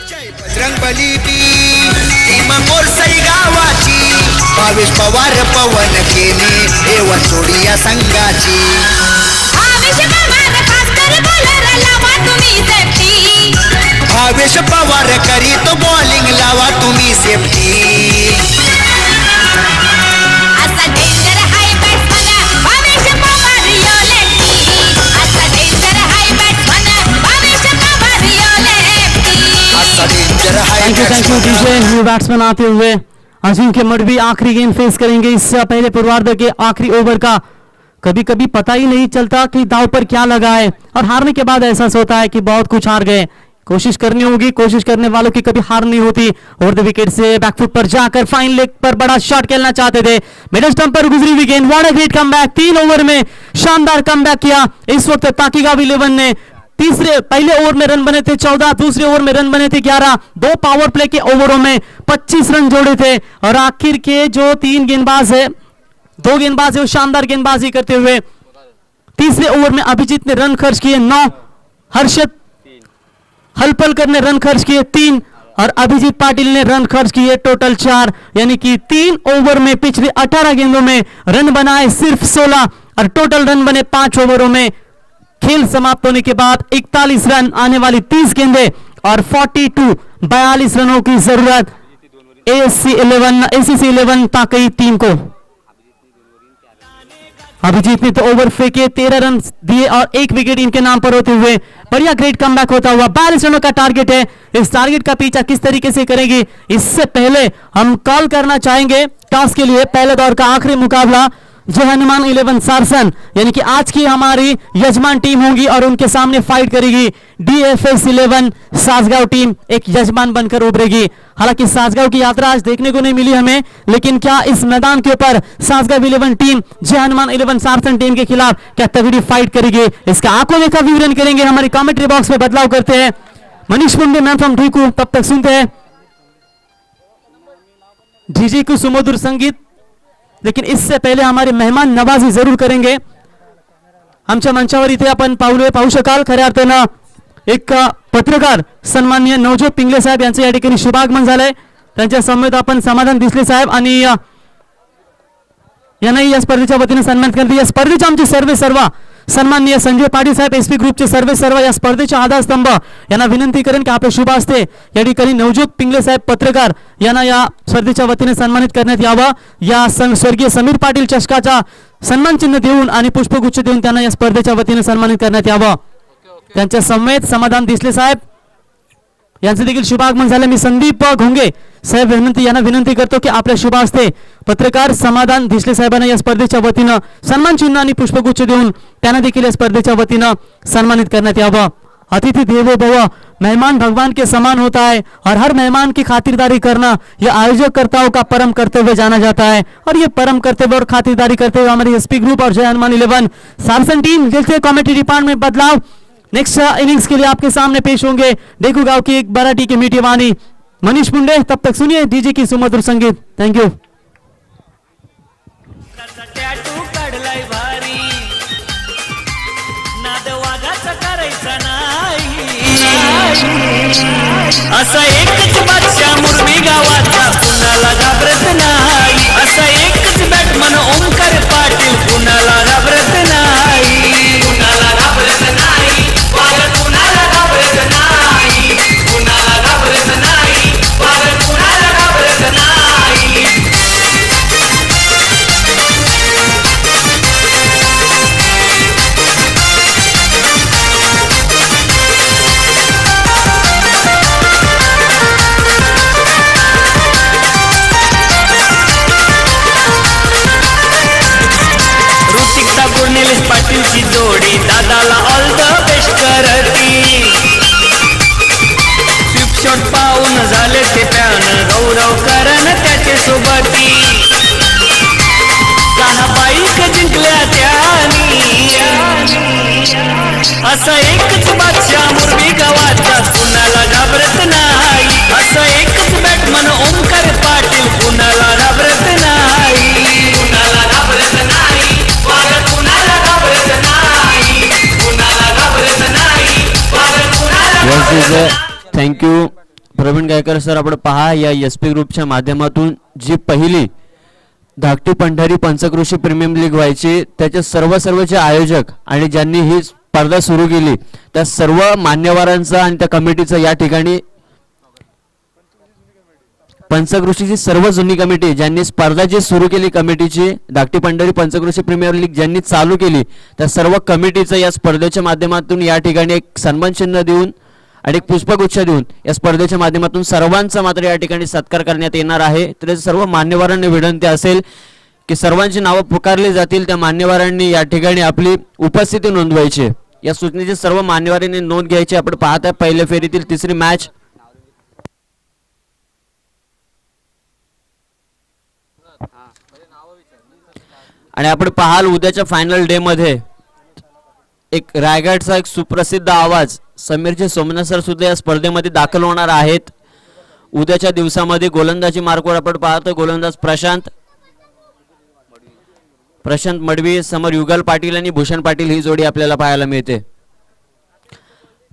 जय बजरंगबली टीम गोरसई गावाची भावेश पवार पवन केने एवा जोडिया संघाची भावेश पवार फास्टर बॉलर लावा तुम्ही सेफ्टी भावेश पवार करी तो बॉलिंग लावा तुम्ही सेफ्टी असा डेंजर हाय बॅट्समन भावेश पवार यो लेफ्टी असा डेंजर हाय बॅट्समन भावेश पवार यो लेफ्टी असा danger hi thank you DJ. New batsman आते हुए अजीम के मडवी आखिरी गेंद फेस करेंगे इस पहले पूर्वार्ध के आखिरी ओवर का। कभी कभी पता ही नहीं चलता कि दाव पर क्या लगा है और हारने के बाद एहसास होता है कि बहुत कुछ हार गए। कोशिश करनी होगी, कोशिश करने वालों की कभी हार नहीं होती। और द विकेट से बैकफुट पर जाकर फाइन लेग पर बड़ा शॉट खेलना चाहते थे, मिडल स्टंप पर गुजरी हुई गेंद। What a great comeback, 3 over में शानदार कमबैक किया। इस वक्त ताकीगा B11 ने पहले ओवर में रन बने थे 14, दूसरे ओवर में रन बने थे 11, 2 पावर प्ले के ओवरों में 25 रन जोड़े थे और आखिर के जो 3 गेंदबाज है, 2 गेंदबाज है वो शानदार गेंदबाजी करते हुए तीसरे ओवर में अभिजीत ने रन खर्च किए 9, हर्षद हलपलकर ने रन खर्च किए 3 और अभिजीत पाटिल ने रन खर्च किए टोटल 4, यानी कि 3 ओवर में पिछले 18 गेंदों में रन बनाए सिर्फ 16 और टोटल रन बने 5 ओवरों में। खेल समाप्त होने के बाद 41 रन, आने वाली 30 गेंदें और 42 रनों की जरूरत ACC 11 ताकई टीम को। अभिजीत ने तो ओवर फेंके, 13 रन दिए और 1 विकेट इनके नाम पर होते हुए बढ़िया ग्रेट कमबैक होता हुआ 42 रनों का टारगेट है। इस टारगेट का पीछा किस तरीके से करेंगे इससे पहले हम कॉल करना चाहेंगे टॉस के लिए। पहले दौर का आखिरी मुकाबला जो हनुमान 11 सारसन यानी कि आज की हमारी यजमान टीम होगी और उनके सामने फाइट करेगी DFS 11 सासगांव टीम, एक यजमान बनकर उभरेगी। हालांकि सासगांव की यात्रा आज देखने को नहीं मिली हमें, लेकिन क्या इस मैदान के ऊपर सासगांव 11 टीम जय हनुमान 11 सारसन टीम के खिलाफ क्या तगड़ी फाइट करेगी, इसका आंखों देखा विवरण करेंगे। हमारी कमेंट्री बॉक्स में बदलाव करते हैं मनीष मुंडे मैन फ्रॉम ढीकू। तब तक सुनते हैं डीजे को सुमधुर संगीत, लेकिन इससे पहले हमारे मेहमान नवाजी जरूर करेंगे। आमच्या मंचावर इथे आपण पाहू शकाल खऱ्या अर्थानं एक पत्रकार सन्माननीय नवजोत पिंगले साहेब यांचं या ठिकाणी शुभागमन झालंय। त्यांच्या समवेत आपण समाधान दिसले साहेब आणि यांनाही या स्पर्धेच्या वतीने सन्मानित करते। या स्पर्धेचे आमचे सर्व सन्माननीय संजय पाटील साहेब SP ग्रुपचे सर्व या स्पर्धेचे आधारस्तंभ यांना विनंती करेन की आपल्या शुभ हस्ते या ठिकाणी नवजोत पिंगले साहेब पत्रकार यांना या स्पर्धेच्या वतीने सन्मानित करण्यात यावं। या स्वर्गीय समीर पाटील चषकाचा सन्मान चिन्ह देऊन आणि पुष्पगुच्छ देऊन त्यांना या स्पर्धेच्या वतीने सन्मानित करण्यात यावं। त्यांच्या समवेत समाधान दिसले साहेब यांचे देखील शुभागमन झालं. मी संदीप घोंगे साहेब यांना विनंती करतो की आपल्या शुभ हस्ते पत्रकार समाधान धिसले साहेबांना या स्पर्धेच्या वतीनं सन्मान चिन्ह आणि पुष्पगुच्छ देऊन त्यांना देखील या स्पर्धेच्या वतीनं सन्मानित करण्यात यावं. अतिथि देवो भव, मेहमान भगवान के समान होता है और हर मेहमान की खातिरदारी करना यह आयोजककर्ताओं का परम कर्तव्य जाना जाता है. और ये परम कर्तव्य और खातिरदारी करते हुए हमारे एसपी ग्रुप और जय हनुमान 11 सामसन टीम खेलते कमेटी डिपार्टमेंट में बदलाव नेक्स्ट इनिंग्स के लिए आपके सामने पेश होंगे डेकू गांव की एक बराटी की मीठी वाणी मनीष मुंडे. तब तक सुनिए डीजे की सुमधुर संगीत. Thank you. टॅटू काढलाय भारी नाद वाघाचा करायचा नाही असा एकच बादशाह मुरबी गावाचा कुणाला घाबरत नाही असा एकच बॅटमन ओमकार पाटील कुणाला घाबरत नाही कुणाला घाबरत नाही वाघ कुणाला घाबरत नाही कुणाला घाबरत नाही वाघ कुणाला घाबरत नाही ऋतिकता गुरनेलिस पाटीलची जोडी दादाला ऑल द बेस्ट करती स्विप शॉट पाहून झाले ते पॅन गौरव करण त्याचे सोबती सहा बाईक जिंकल्या त्यानी असा एकच बादशाह मुरबी गावाचा कुणाला घाबरत नाही असं एकच बॅटमन ओमकार पाटील कुणाला घाबरत नाही कुणाला घाबरत नाही वाघ कुणाला घाबरत नाही कुणाला घाबरत नाही वाघ कुणाला थँक्यू प्रवीण गायकर सर. आपण पहा या एस पी ग्रुपच्या माध्यमातून जी पहिली धाकटी पंढरी पंचकृषी प्रीमियम लीग व्हायची त्याचे सर्वचे आयोजक आणि ज्यांनी ही स्पर्धा सुरू केली त्या सर्व मान्यवरांचा आणि त्या कमिटीचा या ठिकाणी पंचकृषीची सर्व जुनी कमिटी ज्यांनी स्पर्धा जी सुरू केली कमिटीची धाकटी पंढरी पंचकृषी प्रीमियर लीग ज्यांनी चालू केली त्या सर्व कमिटीचं या स्पर्धेच्या माध्यमातून या ठिकाणी एक सन्मान चिन्ह देऊन आणि एक पुष्पगुच्छ देऊन या स्पर्धेच्या माध्यमातून सर्वांचा मात्र या ठिकाणी सत्कार करण्यात येणार आहे. तर सर्व मान्यवरांनी विनंती असेल की सर्वांची नावं पुकारली जातील त्या मान्यवरांनी या ठिकाणी आपली उपस्थिती नोंदवायची. या सूचनेची सर्व मान्यवरांनी नोंद घ्यायची. आपण पाहत आहे पहिल्या फेरीतील तिसरी मॅच आणि आपण पाहाल उद्याच्या फायनल डे मध्ये एक रायगडचा एक सुप्रसिद्ध आवाज समीरजी सोमनाथ सर सुद्धा या स्पर्धेमध्ये दाखल होणार आहेत. उद्याच्या दिवसामध्ये गोलंदाजी मार्कवर आपण पाहतो गोलंदाज प्रशांत मडवी समोर युगल पाटील आणि भूषण पाटील ही जोडी आपल्याला पाहायला मिळते.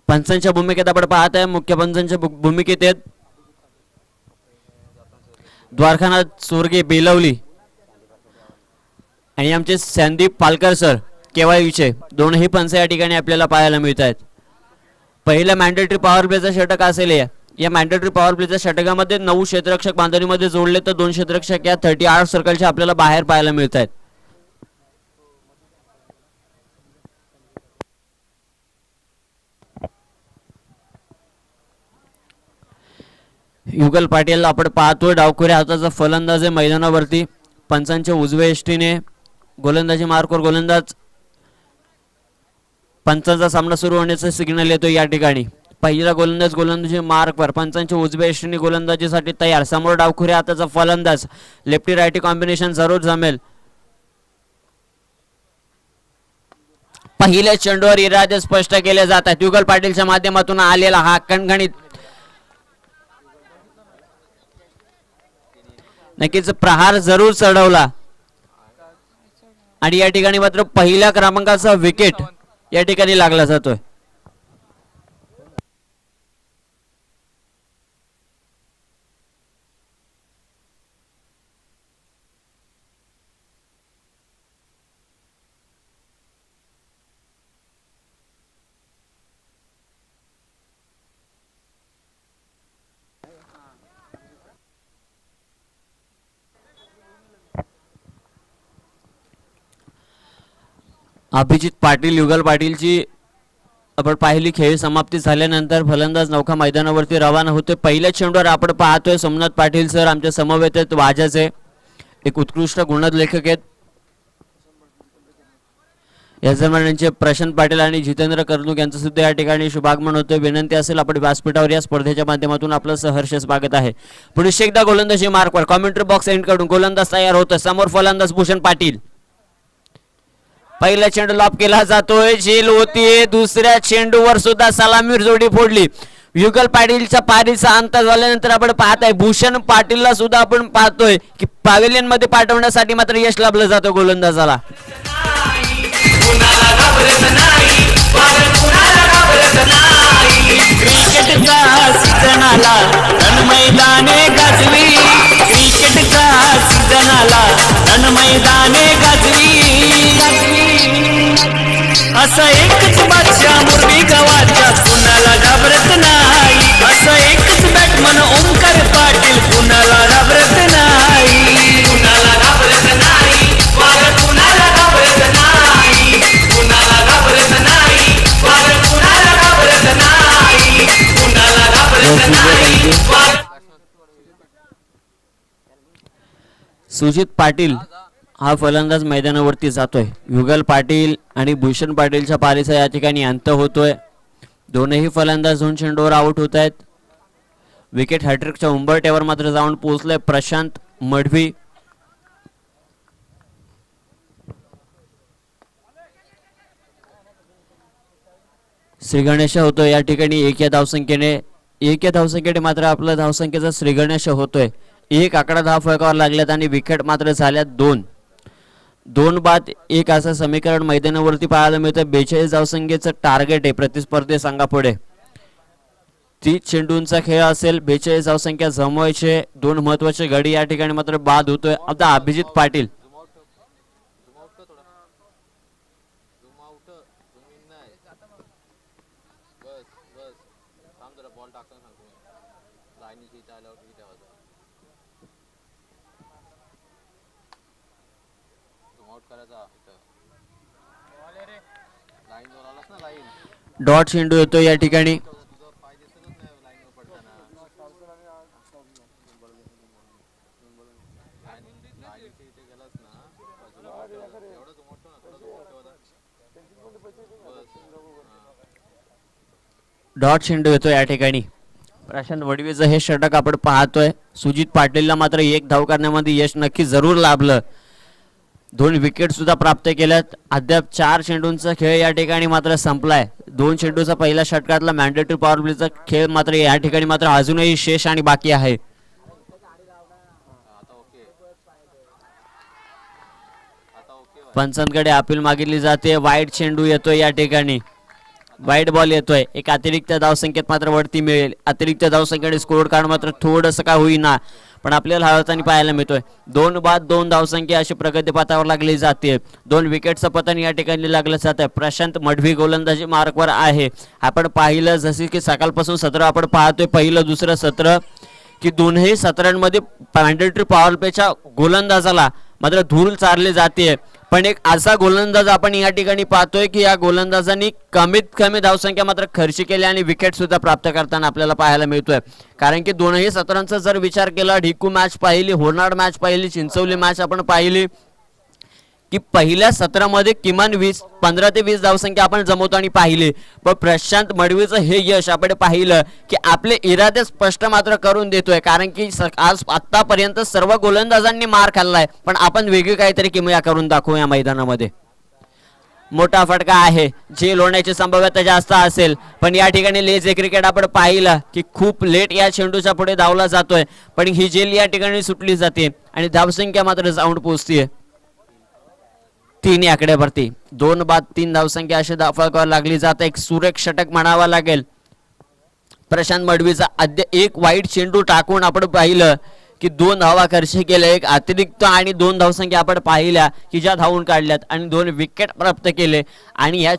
पंचांच्या भूमिकेत आपण पाहत आहे मुख्य पंचांच्या भूमिकेत आहेत द्वारकानाथ सोरगे बेलवली आणि आमचे संदीप पालकर सर केवायचे दोनही पंच या ठिकाणी आपल्याला पाहायला मिळत आहेत. पहिल्या मॅन्डेटरी पॉवर प्लेचा षटक असेल या मॅन्डेटरी पॉवर प्लेच्या षटकामध्ये 9 क्षेत्ररक्षक बांधणीमध्ये जोडले तर 2 क्षेत्ररक्षक या 38 सर्कलच्या आपल्याला बाहेर पाहायला मिळत आहेत. युगल पाटील आपण पाहतोय डावखुरे हाताचा फलंदाज आहे मैदानावरती. पंचांच्या उजव्या एष्टीने गोलंदाजी मार्कवर गोलंदाज पंचांचा सामना सुरू होण्याचा सिग्नल येतो. या ठिकाणी पहिला गोलंदाजी मार्कवर पंचांच्या उजव्या एष्टीने गोलंदाजीसाठी तयार. समोर डावखुरे हाताचा फलंदाज लेफ्टी रायटी कॉम्बिनेशन जरूर जमेल. पहिल्या चेंडूवर इरादे स्पष्ट केले जातात. युगल पाटीलच्या माध्यमातून आलेला हा कणगणित नक्कीच प्रहार जरूर चढवला आणि या ठिकाणी मात्र पहिल्या क्रमांकाचा विकेट या ठिकाणी लागला जातोय. अभिजित पाटील युगल पाटीलची आपण पाहिली खेळ समाप्ती झाल्यानंतर फलंदाज नौका मैदानावरती रवाना होते. पहिल्या चेंडूवर आपण पाहतोय सोमनाथ पाटील सर आमच्या समवेत आहेत, वाजाचे एक उत्कृष्ट गुणलेखक आहेत. यजमानांचे प्रशांत पाटील आणि जितेंद्र कर्णूक यांचं सुद्धा या ठिकाणी शुभागमन होतं. विनंती असेल आपण व्यासपीठावर या स्पर्धेच्या माध्यमातून आपलं सहर्ष स्वागत आहे. पुढे एकदा गोलंदाजी मार्कवर कॉमेंट्री बॉक्स एंड कडून गोलंदाज तयार होतं. समोर फलंदाज भूषण पाटील. पहिला चेंडू लॉप केला जातोय, झेल होतीये. दुसऱ्या चेंडूवर सुद्धा सलामीर जोडी फोडली. युगल पाटीलच्या पारीचा अंत झाल्यानंतर आपण पाहताय भूषण पाटीलला सुद्धा आपण पाहतोय की पॅव्हिलियन मध्ये पाठवण्यासाठी मात्र यश लाभलं जातं गोलंदाजाला. क्रिकेटचा सीझन आला रण मैदाने गाजवी, क्रिकेटचा सीझन आला रण मैदाने गाजवी. असा एकच बादशाह मुरली गावाचा कुणाला घाबरत नाही. असं एकच बॅटमन ओमकार पाटील कुणाला घाबरत नाही. कुणाला घाबरत नाही, कुणाला घाबरत नाही. कुणाला घाबरत नाही, कुणाला घाबरत नाही. कुणाला घाबरत नाही. सुजित पाटील हा फलंदाज मैदानावरती जातोय. युगल पाटील आणि भूषण पाटीलच्या पारीचा या ठिकाणी अंत होतोय. दोनही फलंदाज 2 चेंडूवर आउट होत आहेत. विकेट हॅट्रिकच्या उंबरठ्यावर मात्र जाऊन पोहोचलंय प्रशांत मढवी. श्रीगणेश होतोय या ठिकाणी एक या धावसंख्येने मात्र आपलं धावसंख्येचा श्रीगणेश होतोय. एक आकडा धाव फलकावर लागल्यात आणि विकेट मात्र झाल्यात 2 बाद 1 असं समीकरण मैदानावरती पाहायला मिळतं. 42 धावसंख्येचं टार्गेट आहे प्रतिस्पर्धी संघापुढे. 30 चेंडूंचा खेळ असेल, 42 धावसंख्या जमवायचे. 2 महत्वाचे गडी या ठिकाणी मात्र बाद होतोय. आता अभिजित पाटील डॉट चेंडू येतो या ठिकाणी. डॉट चेंडू येतो या ठिकाणी. प्रशांत वडवीचं हे षटक आपण पाहतोय. सुजित पाटीलला मात्र 1 धाव करण्यामध्ये यश नक्की जरूर लाभलं. 2 विकेट सुद्धा प्राप्त केल्यात. अद्याप 4 चेंडूंचा खेळ या ठिकाणी मात्र संपलाय. 2 चेंडूचा पहिल्या षटकातला मॅन्डेटरी पॉवर प्लेचा खेळ मात्र या ठिकाणी मात्र अजूनही शेष आणि बाकी आहे. पंचांकडे अपील मागितली जाते. वाईट चेंडू येतोय या ठिकाणी, वाईट बॉल येतोय. एक अतिरिक्त धावसंख्येत मात्र वरती मिळेल. अतिरिक्त धावसंख्येने स्कोर कार्ड मात्र थोडंसं का होईना पण आपल्याला हाताने पाहायला मिळतोय. 2 बाद 2 धावसंख्या अशी प्रगतीपथावर लागली जाते. 2 विकेटचं पतन या ठिकाणी लागलं जातं. प्रशांत मढवी गोलंदाजी मार्कवर आहे. आपण पाहिलं जसे की सकाळपासून सत्र आपण पाहतोय, पहिलं दुसरं सत्र की दोन्ही सत्रांमध्ये मॅन्डेटरी पॉवर प्लेच्या गोलंदाजाला मात्र धूळ चारली जाते. पण एक असा गोलंदाज आपण या ठिकाणी पाहतोय की या गोलंदाजांनी कमीत कमी धावसंख्या मात्र खर्च केली आणि विकेट सुद्धा प्राप्त करताना आपल्याला पाहायला मिळतोय. कारण की दोनही सत्रांचा जर विचार केला, ढिकू मॅच पाहिली, होर्नाड मॅच पाहिली, चिंचवली मॅच आपण पाहिली की पहिल्या सत्रामध्ये किमान 15 ते 20 धावसंख्या आपण जमवताना पाहिली. पण प्रशांत मढवीचं हे यश आपण पाहिलं की आपले इरादे स्पष्ट मात्र करून देतोय. कारण की आज आतापर्यंत सर्व गोलंदाजांनी मार खाल्लाय, पण आपण वेगळी काहीतरी किमया करून दाखवू या मैदानामध्ये. मोठा फटका आहे, झेल होण्याची संभाव्यता जास्त असेल. पण या ठिकाणी लेझी क्रिकेट आपण पाहिलं की खूप लेट या चेंडूच्या पुढे धावला जातोय, पण ही झेल या ठिकाणी सुटली जाते आणि धावसंख्या मात्र जाऊन पोहोचतीये 3 आकड्यावरती. 2 बाद 3 धावसंख्या अशी धावफलकावर लागली जाते. एक सुरेख षटक म्हणावा लागेल. प्रशांत मढवीचा एक वाईट चेंडू टाकून आपण पाहिलं की 2 धावा खर्च केल्या, एक अतिरिक्त आणि 2 धावसंख्या आपण पाहिल्या की ज्या धावून काढल्यात आणि 2 विकेट प्राप्त केले. आणि या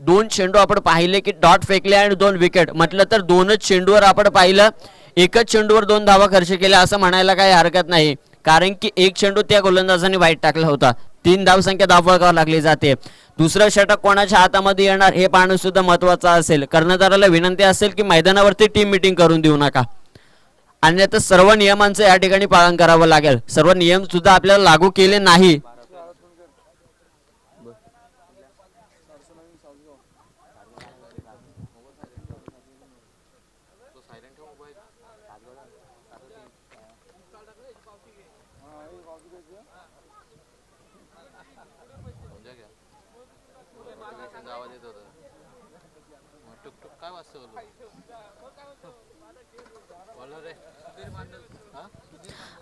2 चेंडू आपण पाहिले की डॉट फेकले आणि 2 विकेट म्हटलं तर 2च चेंडूवर आपण पाहिलं, एकच चेंडूवर 2 धावा खर्च केल्या असं म्हणायला काही हरकत नाही. कारण की एक चेंडू त्या गोलंदाजाने वाईट टाकला होता. 3 धावसंख्या धावफलकावर लागली जाते. दुसरं षटक कोणाच्या हातामध्ये येणार हे पाहणं सुद्धा महत्वाचं असेल. कर्णधाराला विनंती असेल की मैदानावरती टीम मीटिंग करून देऊ नका, अन्यथा सर्व नियमांचं या ठिकाणी पालन करावं लागेल. सर्व नियम सुद्धा आपल्याला लागू केले नाही.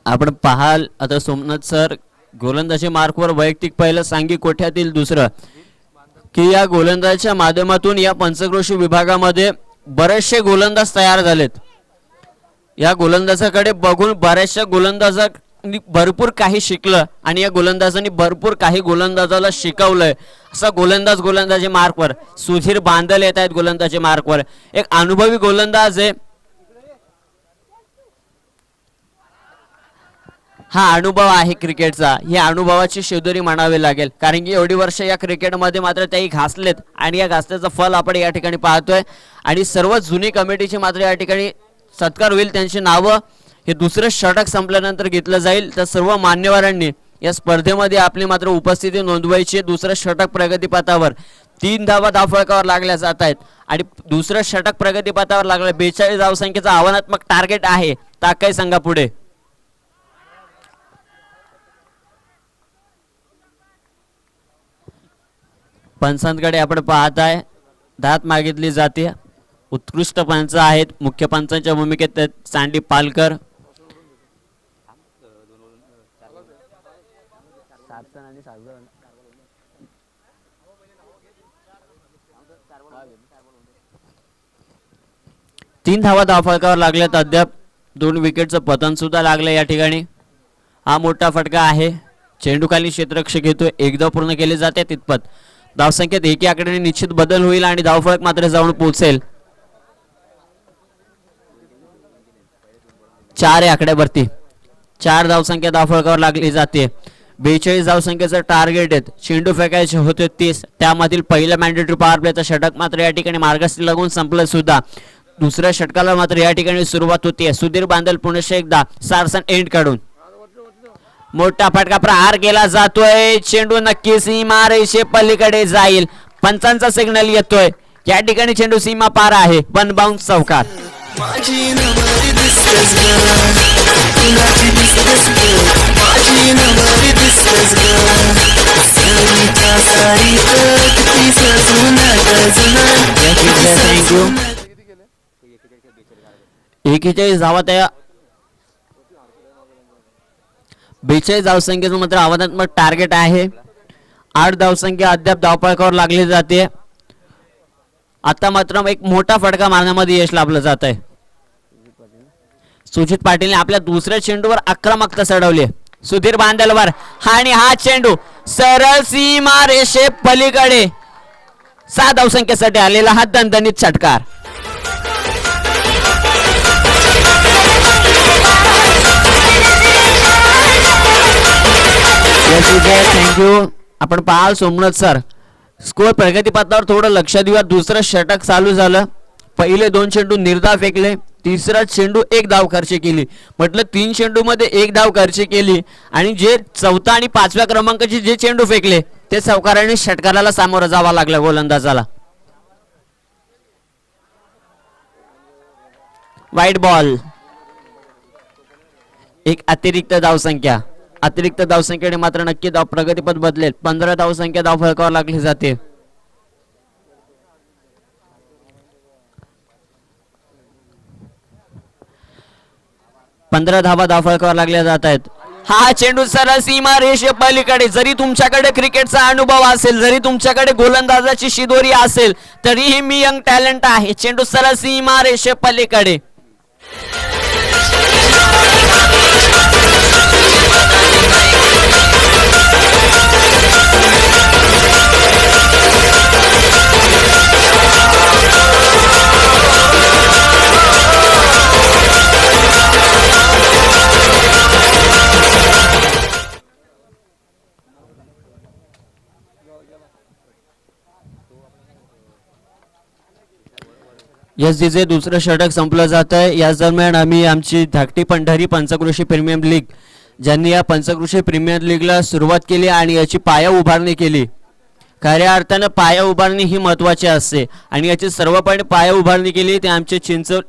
आपण पाहाल आता सोमनाथ सर गोलंदाजी मार्कवर वैयक्तिक पहिलं, सांगी कोठ्यातील दुसरं, की या गोलंदाजाच्या माध्यमातून या पंचक्रोशी विभागामध्ये बरेचसे गोलंदाज तयार झालेत. या गोलंदाजाकडे बघून बऱ्याचशा गोलंदाजांनी भरपूर काही शिकलं आणि या गोलंदाजांनी भरपूर काही गोलंदाजाला शिकवलंय. असा गोलंदाजी मार्कवर सुधीर बांदल येत आहेत. गोलंदाजी मार्कवर एक अनुभवी गोलंदाज आहे. हा अनुभव आहे क्रिकेटचा, या अनुभवाची शिदोरी म्हणावी लागेल, कारण की एवढी वर्ष या क्रिकेटमध्ये मात्र त्याही घासलेत आणि या घासल्याचं फल आपण या ठिकाणी पाहतोय. आणि सर्व जुनी कमिटीची मात्र या ठिकाणी सत्कार होईल. त्यांची नावं हे दुसरं षटक संपल्यानंतर घेतलं जाईल. तर सर्व मान्यवरांनी या स्पर्धेमध्ये आपली मात्र उपस्थिती नोंदवायची. दुसरं षटक प्रगतीपथावर 3 धावा धावफलकावर लागल्या जात आहेत आणि दुसरं षटक प्रगतीपथावर लागलं. 42 धावसंख्येचं आव्हानात्मक टार्गेट आहे. ताकय संघा पुढे. पंचांकडे आपण पाहत आहे, दात मागितली जाते. उत्कृष्ट पंच आहेत. मुख्य पंचांच्या भूमिकेत चांडी पालकर. तीन धावा धावफलकावर लागल्यात. अद्याप 2 विकेटचं पतन सुद्धा लागलं या ठिकाणी. हा मोठा फटका आहे. चेंडू खाली क्षेत्ररक्षक घेतोय. एकदा पूर्ण केले जाते तितपत धावसंख्येत एकी आकड्याने निश्चित बदल होईल आणि धावफलक मात्र जाऊन पोहोचेल 4 आकड्यावरती. 4 धावसंख्या धावफलकावर लागली जाते. 42 धावसंख्येचं टार्गेट आहे. चेंडू फेकायचे होते 30. त्यामधील पहिल्या मॅन्डेटरी पॉवर प्लेचं षटक मात्र या ठिकाणी मार्गस्थी लागून संपलं सुद्धा. दुसऱ्या षटकाला मात्र या ठिकाणी सुरुवात होती. सुधीर बांदल पुन्हा एकदा सारसन एंड काढून मोठा फटका प्रहार केला जातोय. चेंडू नक्की सीमा रेषे पलीकडे जाईल. पंचांचा सिग्नल येतोय. या ठिकाणी चेंडू सीमा पार आहे. वन बाउन्स चौकार. माझी नवरी दिसतेस ग, कुणाची दिसतेस ग, माझी नवरी दिसतेस ग, सारीच्या सारीत किती सजून थँक्यू. 41 धावा त्या 42 धावसंख्येचं मात्र आव्हानात्मक टार्गेट आहे. 8 धावसंख्या अद्याप धावफलकावर लागली जाते. आता मात्र एक मोठा फटका मारण्यामध्ये यश लाभलं जात आहे. सुजित पाटीलने आपल्या दुसऱ्या चेंडूवर आक्रमकता चढवली. सुधीर बांदलवर आणि हा चेंडू सरळ सीमा रेषे पलीकडे. 7 धावसंख्येसाठी आलेला हा दणदणीत षटकार. थँक्यू. आपण पाहाल सोमनाथ सर स्कोर प्रगतीपथावर थोडं लक्ष देऊया. दुसरं षटक चालू झालं. पहिले 2 चेंडू निर्धाव फेकले. तिसरा चेंडू 1 धाव खर्च केली. म्हटलं 3 चेंडू मध्ये 1 धाव खर्च केली आणि जे 4था आणि 5व्या क्रमांकाचे जे चेंडू फेकले ते सावकाराने षटकाराला सामोरं जावं लागलं गोलंदाजाला. वाईट बॉल. एक अतिरिक्त धावसंख्या. अतिरिक्त धावसंख्येने मात्र नक्की धाव प्रगतीपथ बदलेल. 15 धावसंख्या धावफलकावर लागली जाते. धावा धावफलकावर लागल्या जात आहेत. हा चेंडू सरळ सीमा रेषे पलीकडे. जरी तुमच्याकडे क्रिकेटचा अनुभव असेल, जरी तुमच्याकडे गोलंदाजाची शिदोरी असेल, तरीही मी यंग टॅलेंट आहे. चेंडू सरळ सीमा रेषे पलीकडे. यस जे दुसरं षटक संपलं जात आहे. याच दरम्यान आम्ही आमची धाकटी पंढरी पंचक्रोशी प्रीमियर लीग ज्यांनी या पंचक्रोशी प्रीमियर लीगला सुरुवात केली आणि याची पाया उभारणी केली. खऱ्या अर्थानं पाया उभारणी ही महत्त्वाची असते आणि याची सर्वपणे पाया उभारणी केली ते आमचे चिंचोली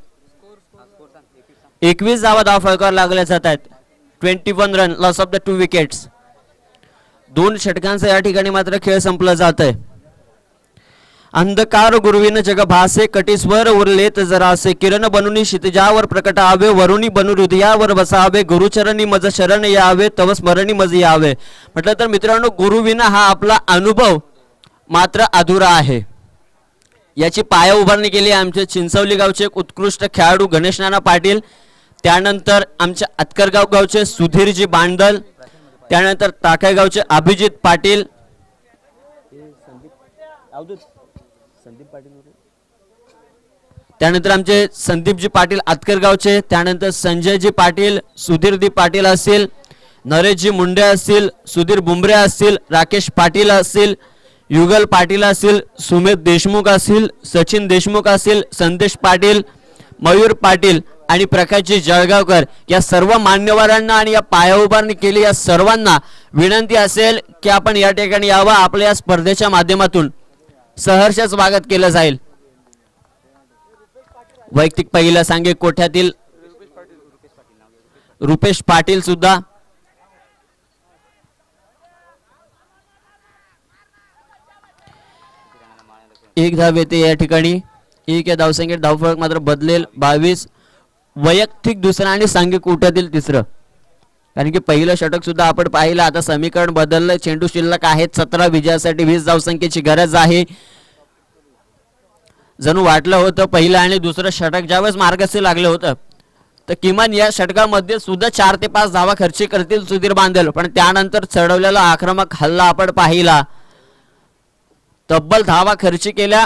21 धावा धावफलकावर लागल्या जात आहेत. 21 run loss of the 2 wickets. 2 षटकांचा या ठिकाणी मात्र खेळ संपला जात आहे. अंधकार गुरुविन जग भासे कटीस्वर उरलेत जरासे किरण बनूनी क्षितिजावर प्रकटावे वरुणी बनू हृदयावर बसावे गुरुचरणी मज शरण यावे तव स्मरणी मज यावे. म्हटलं तर मित्रांनो गुरुविना हा आपला अनुभव मात्र अधुरा आहे. याची पाया उभारणी केली आमचे चिंचवली गावचे एक उत्कृष्ट खेळाडू गणेश नाना पाटील. त्यानंतर आमच्या अतकरगाव गावचे सुधीरजी बांडल. त्यानंतर टाकाय गावचे अभिजित पाटील. त्यानंतर आमचे संदीपजी पाटील अतकरगावचे. त्यानंतर संजयजी पाटील सुधीरजी पाटील असतील नरेशजी मुंडे असतील सुधीर बुंबरे असतील राकेश पाटील असतील युगल पाटील असतील सुमित देशमुख असतील सचिन देशमुख असतील संदेश पाटील मयूर पाटील आणि प्रकाशजी जळगावकर या सर्व मान्यवरांना आणि या पाया उभारणी केली या सर्वांना विनंती असेल की आपण या ठिकाणी यावं. आपल्या या स्पर्धेच्या माध्यमातून सहर्ष स्वागत केलं जाईल. वैयक्तिक पहिला सांगे कोठ्यातील रुपेश पाटील सुद्धा एक धाव येते या ठिकाणी. एक या धावसंख्येत धावफलक मात्र बदलेल 22. वैयक्तिक दुसरा आणि सांघिक कोट्यातील तिसरं. कारण की पहिलं षटक सुद्धा आपण पाहिलं. आता समीकरण बदललं. चेंडू शिल्लक आहेत 17. विजयासाठी 20 धावसंख्येची गरज आहे. जणू वाटलं होतं पहिलं आणि दुसरं षटक ज्यावेळेस मार्गस्थ लागलं होतं तर किमान या षटकामध्ये सुद्धा 4 ते 5 धावा खर्ची करतील सुधीर बांदल. पण त्यानंतर चढवलेला आक्रमक हल्ला आपण पाहिला. तब्बल धावा खर्ची केल्या.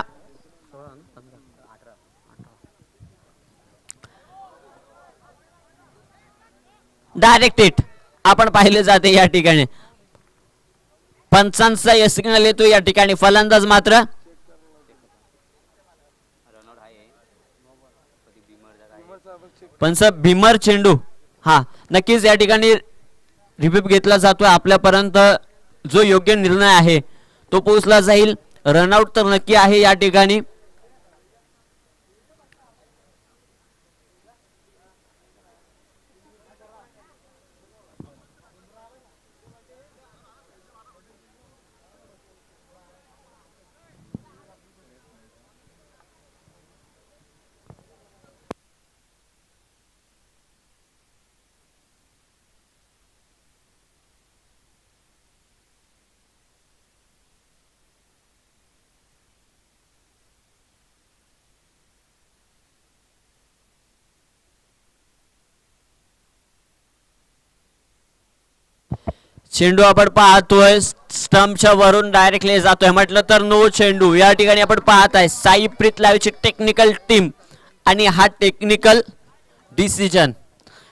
डायरेक्ट हिट आपण पाहिले जाते या ठिकाणी. पंचांचा यसिग्नल येतो या ठिकाणी. फलंदाज मात्र पंच भीमर चेंडू. हा नक्कीच या ठिकाणी रिव्ह्यू घेतला जातोय. आपल्यापर्यंत जो योग्य निर्णय आहे तो पोहोचला जाईल. रनआउट तर नक्की आहे या ठिकाणी. चेंडू आपण पाहतोय स्टंपच्या वरून डायरेक्टली जातोय. म्हटलं तर नो चेंडू. या ठिकाणी आपण पाहत आहे साई प्रीत लाईव्हची टेक्निकल टीम आणि हा टेक्निकल डिसिजन.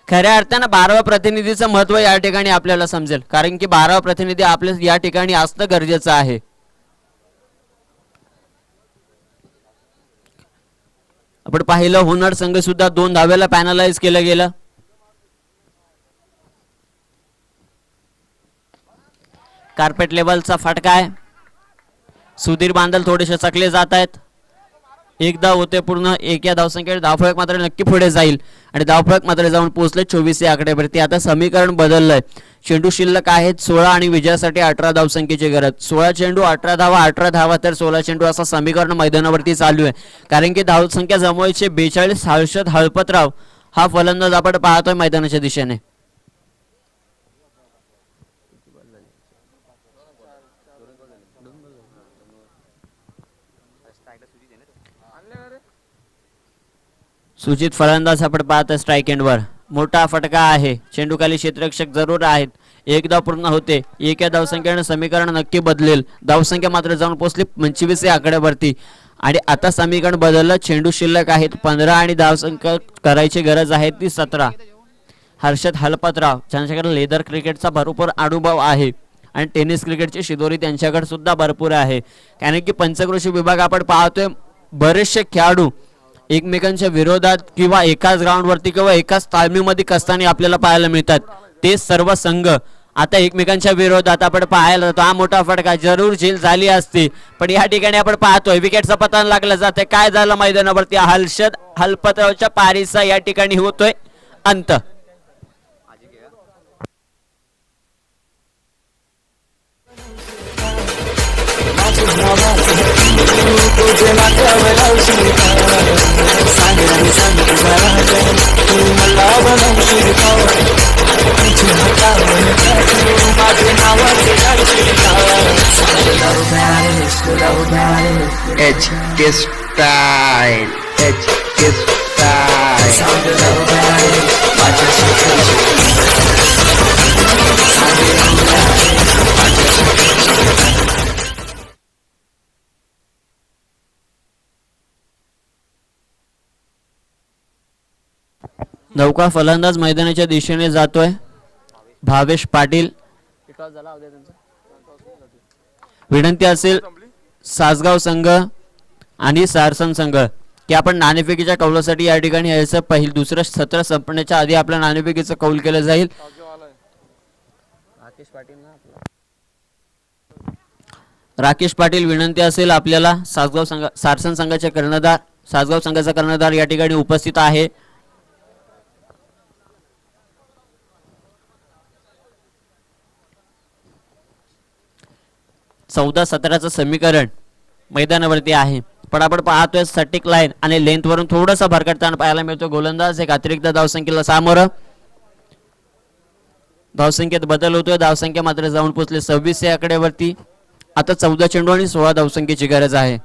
खऱ्या अर्थानं 12व्या प्रतिनिधीचं महत्व या ठिकाणी आपल्याला समजेल. कारण की 12वा प्रतिनिधी आपल्या या ठिकाणी असणं गरजेचं आहे. आपण पाहिलं हुनर संघ सुद्धा 2 धावेला पॅनलाइज केलं गेलं. कार्पेट लेवलचा फटका आहे. सुधीर बांदल थोडेसे चकले जात आहेत. एक धाव होते पूर्ण. एक या धावसंख्येत धावफलक मात्र नक्की पुढे जाईल आणि धावफलक मात्र जाऊन पोहोचले 24 या आकड्यावरती. आता समीकरण बदललंय. चेंडू शिल्लक आहेत 16 आणि विजयासाठी 18 धावसंख्येची गरज. 16 चेंडू 18 धावा 18 धावा तर 16 चेंडू असं समीकरण मैदानावरती चालू आहे. कारण की धावसंख्या जमवायची 42. हर्षद हळपतराव हा फलंदाज आपण पाहतोय मैदानाच्या दिशेने. सुजित फलंदाज आपण पाहत स्ट्राइक एंडवर. मोठा फटका आहे. चेंडू खाली क्षेत्ररक्षक जरूर आहेत. एक धाव पूर्ण होते. एक या धावसंख्येने समीकरण नक्की बदलेल. धावसंख्या मात्र जाऊन पोहोचली 25 या आकड्यावरती आणि आता समीकरण बदललं. चेंडू शिल्लक आहेत 15 आणि धावसंख्या करायची गरज आहे ती 17. हर्षद हलपतराव ज्यांच्याकडे लेदर क्रिकेटचा भरपूर अनुभव आहे आणि टेनिस क्रिकेटची शिदोरी त्यांच्याकडे सुद्धा भरपूर आहे. कारण की पंचक्रोशी विभाग आपण पाहतोय बरेचसे खेळाडू एकमेकांच्या विरोधात किंवा एकाच ग्राउंडवरती किंवा एकाच तालमीमध्ये कसताना आपल्याला पाहायला मिळतात. ते सर्व संघ आता एकमेकांच्या विरोधात आपण पाहायला जातो. हा मोठा फटका जरूर झेल झाली असती, पण या ठिकाणी आपण पाहतोय विकेटचा पतन लागलं जाते. काय झालं मैदानावरती? हर्षद हलपतरावच्या पारीचा या ठिकाणी होतोय अंत. एच के स्टाईल, एच के स्टाईल. नौका फलंदाज मैदानाच्या दिशेने जातोय. भावेश पाटील. विनंती असेल सासगाव संघ आणि सारसन संघ की आपण नाणेफेकीच्या कौलासाठी या ठिकाणी यायचं. दुसरं सत्र संपण्याच्या आधी आपल्या नाणेफेकीचं कौल केलं जाईल. राकेश पाटील विनंती असेल आपल्याला. सासगाव संघ सारसन संघाचे कर्णधार, सासगाव संघाचा कर्णधार या ठिकाणी उपस्थित आहे. चौदा 17चं समीकरण मैदानावरती आहे, पण आपण पाहतोय सटिक लाईन आणि लेंथ वरून थोडासा भरकटताना पाहायला मिळतो. गोलंदाज एक अतिरिक्त धावसंख्येला सामोरं. धावसंख्येत बदल होतोय. धावसंख्या मात्र जाऊन पोहोचले 26 या आकड्यावरती. आता 14 चेंडू आणि 16 धावसंख्येची गरज आहे.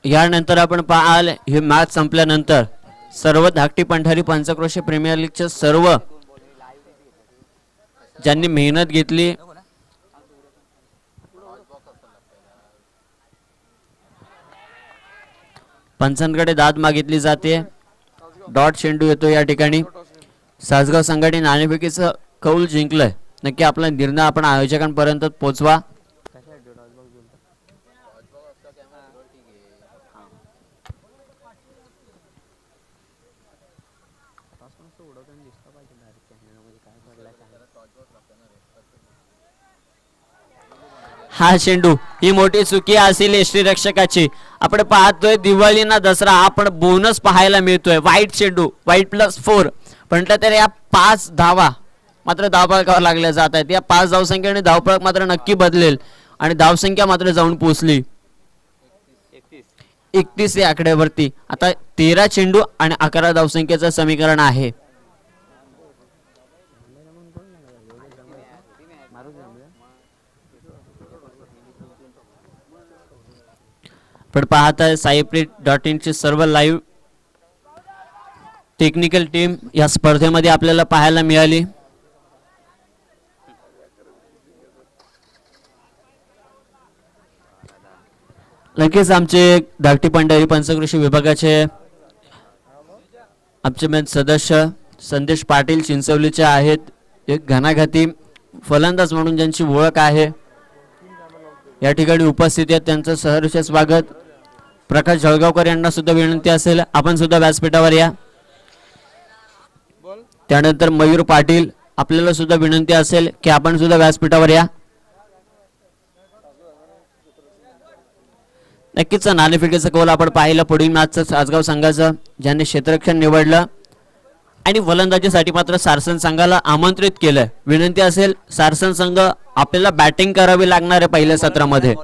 यानंतर आपण पाहाल हे मॅच संपल्यानंतर सर्व धाकटी पंढरी पंचक्रोशी प्रीमियर लीगचे सर्व ज्यांनी मेहनत घेतली, पंचांकडे दाद मागितली जाते. डॉट चेंडू येतो या ठिकाणी. सासगाव संघाने नाणेफेकीचं कौल जिंकलंय. नक्की आपला निर्णय आपण आयोजकांपर्यंत पोहोचवा. हा चेंडू ही मोठी चुकी असेल यष्टी रक्षकाची. आपण पाहतोय दिवाळीना दसरा आपण बोनस पाहायला मिळतोय. वाईट चेंडू, वाईट +4 म्हटलं तर या 5 धावा मात्र धावफलकावर लागल्या जात आहेत. या 5 धावसंख्येने धावफलक मात्र नक्की बदलेल आणि धावसंख्या मात्र जाऊन पोहोचली 31 या आकड्यावरती. आता 13 चेंडू आणि 11 धावसंख्येचं समीकरण आहे. पण पाहताय साईप्रीट.in ची सर्व लाईव्ह टेक्निकल टीम या स्पर्धेमध्ये आपल्याला पाहायला मिळाली. नक्कीच आमचे धाकटी पंढरी पंचक्रोशी विभागाचे आमचे मेन सदस्य संदेश पाटील चिंचवलीचे आहेत. एक घणाघाती फलंदाज म्हणून ज्यांची ओळख आहे या ठिकाणी उपस्थित आहेत. त्यांचं सहर्ष स्वागत. प्रकाश जळगावकर यांना सुद्धा विनंती असेल आपण सुद्धा व्यासपीठावर या. त्यानंतर मयूर पाटील आपल्याला सुद्धा विनंती असेल की आपण सुद्धा व्यासपीठावर या. नक्कीच नाणेफेकीचं कौल आपण पाहिलं. पुढील मॅचचं सासगाव संघाचं ज्यांनी क्षेत्ररक्षण निवडलं आणि फलंदाजीसाठी मात्र सारसन संघाला आमंत्रित केलं. विनंती असेल सारसन संघ आपल्याला बॅटिंग करावी लागणार आहे पहिल्या सत्रामध्ये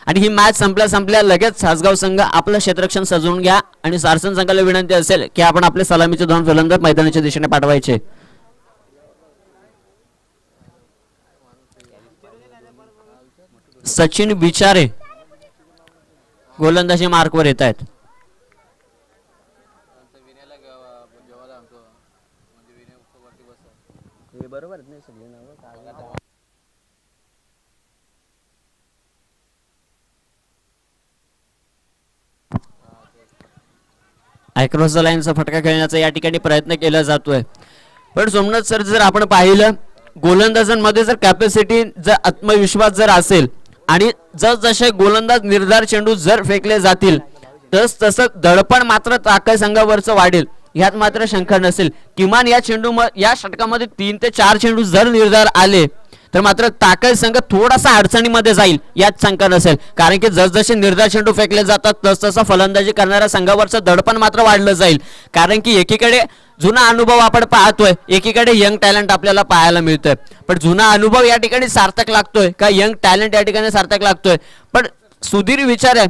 आणि ही मॅच संपल्या लगेच सासगाव संघ आपलं क्षेत्ररक्षण सजवून घ्या आणि सारसन संघाला विनंती असेल की आपण आपले सलामीचे 2 फलंदाज मैदानाच्या दिशेने पाठवायचे. सचिन विचारे गोलंदाजी मार्कवर येत आहेत. अक्रॉस द लाईनचा फटका खेळण्याचा या ठिकाणी प्रयत्न केला जातोय. पण सोमनाथ सर जर आपण पाहिलं गोलंदाजांमध्ये जर कॅपॅसिटी जर आत्मविश्वास जर असेल आणि जसे गोलंदाज निर्धार चेंडू जर फेकले जातील तसं दडपण मात्र ताकद संघावरचं वाढेल यात मात्र शंका नसेल. किमान या षटकामध्ये 3 ते 4 चेंडू जर निर्धार आले तर मात्र ताकद संघ थोडासा अडचणीमध्ये जाईल यात शंका नसेल. कारण की जसजसे निर्धार चेंडू फेकले जातात तसतसा फलंदाजी करणाऱ्या संघावरचं दडपण मात्र वाढलं जाईल. कारण की एकीकडे जुना अनुभव आपण पाहतोय, एकीकडे यंग टॅलेंट आपल्याला पाहायला मिळतोय. पण जुना अनुभव या ठिकाणी सार्थक लागतोय का यंग टॅलेंट या ठिकाणी सार्थक लागतोय. पण सुधीर विचार आहे,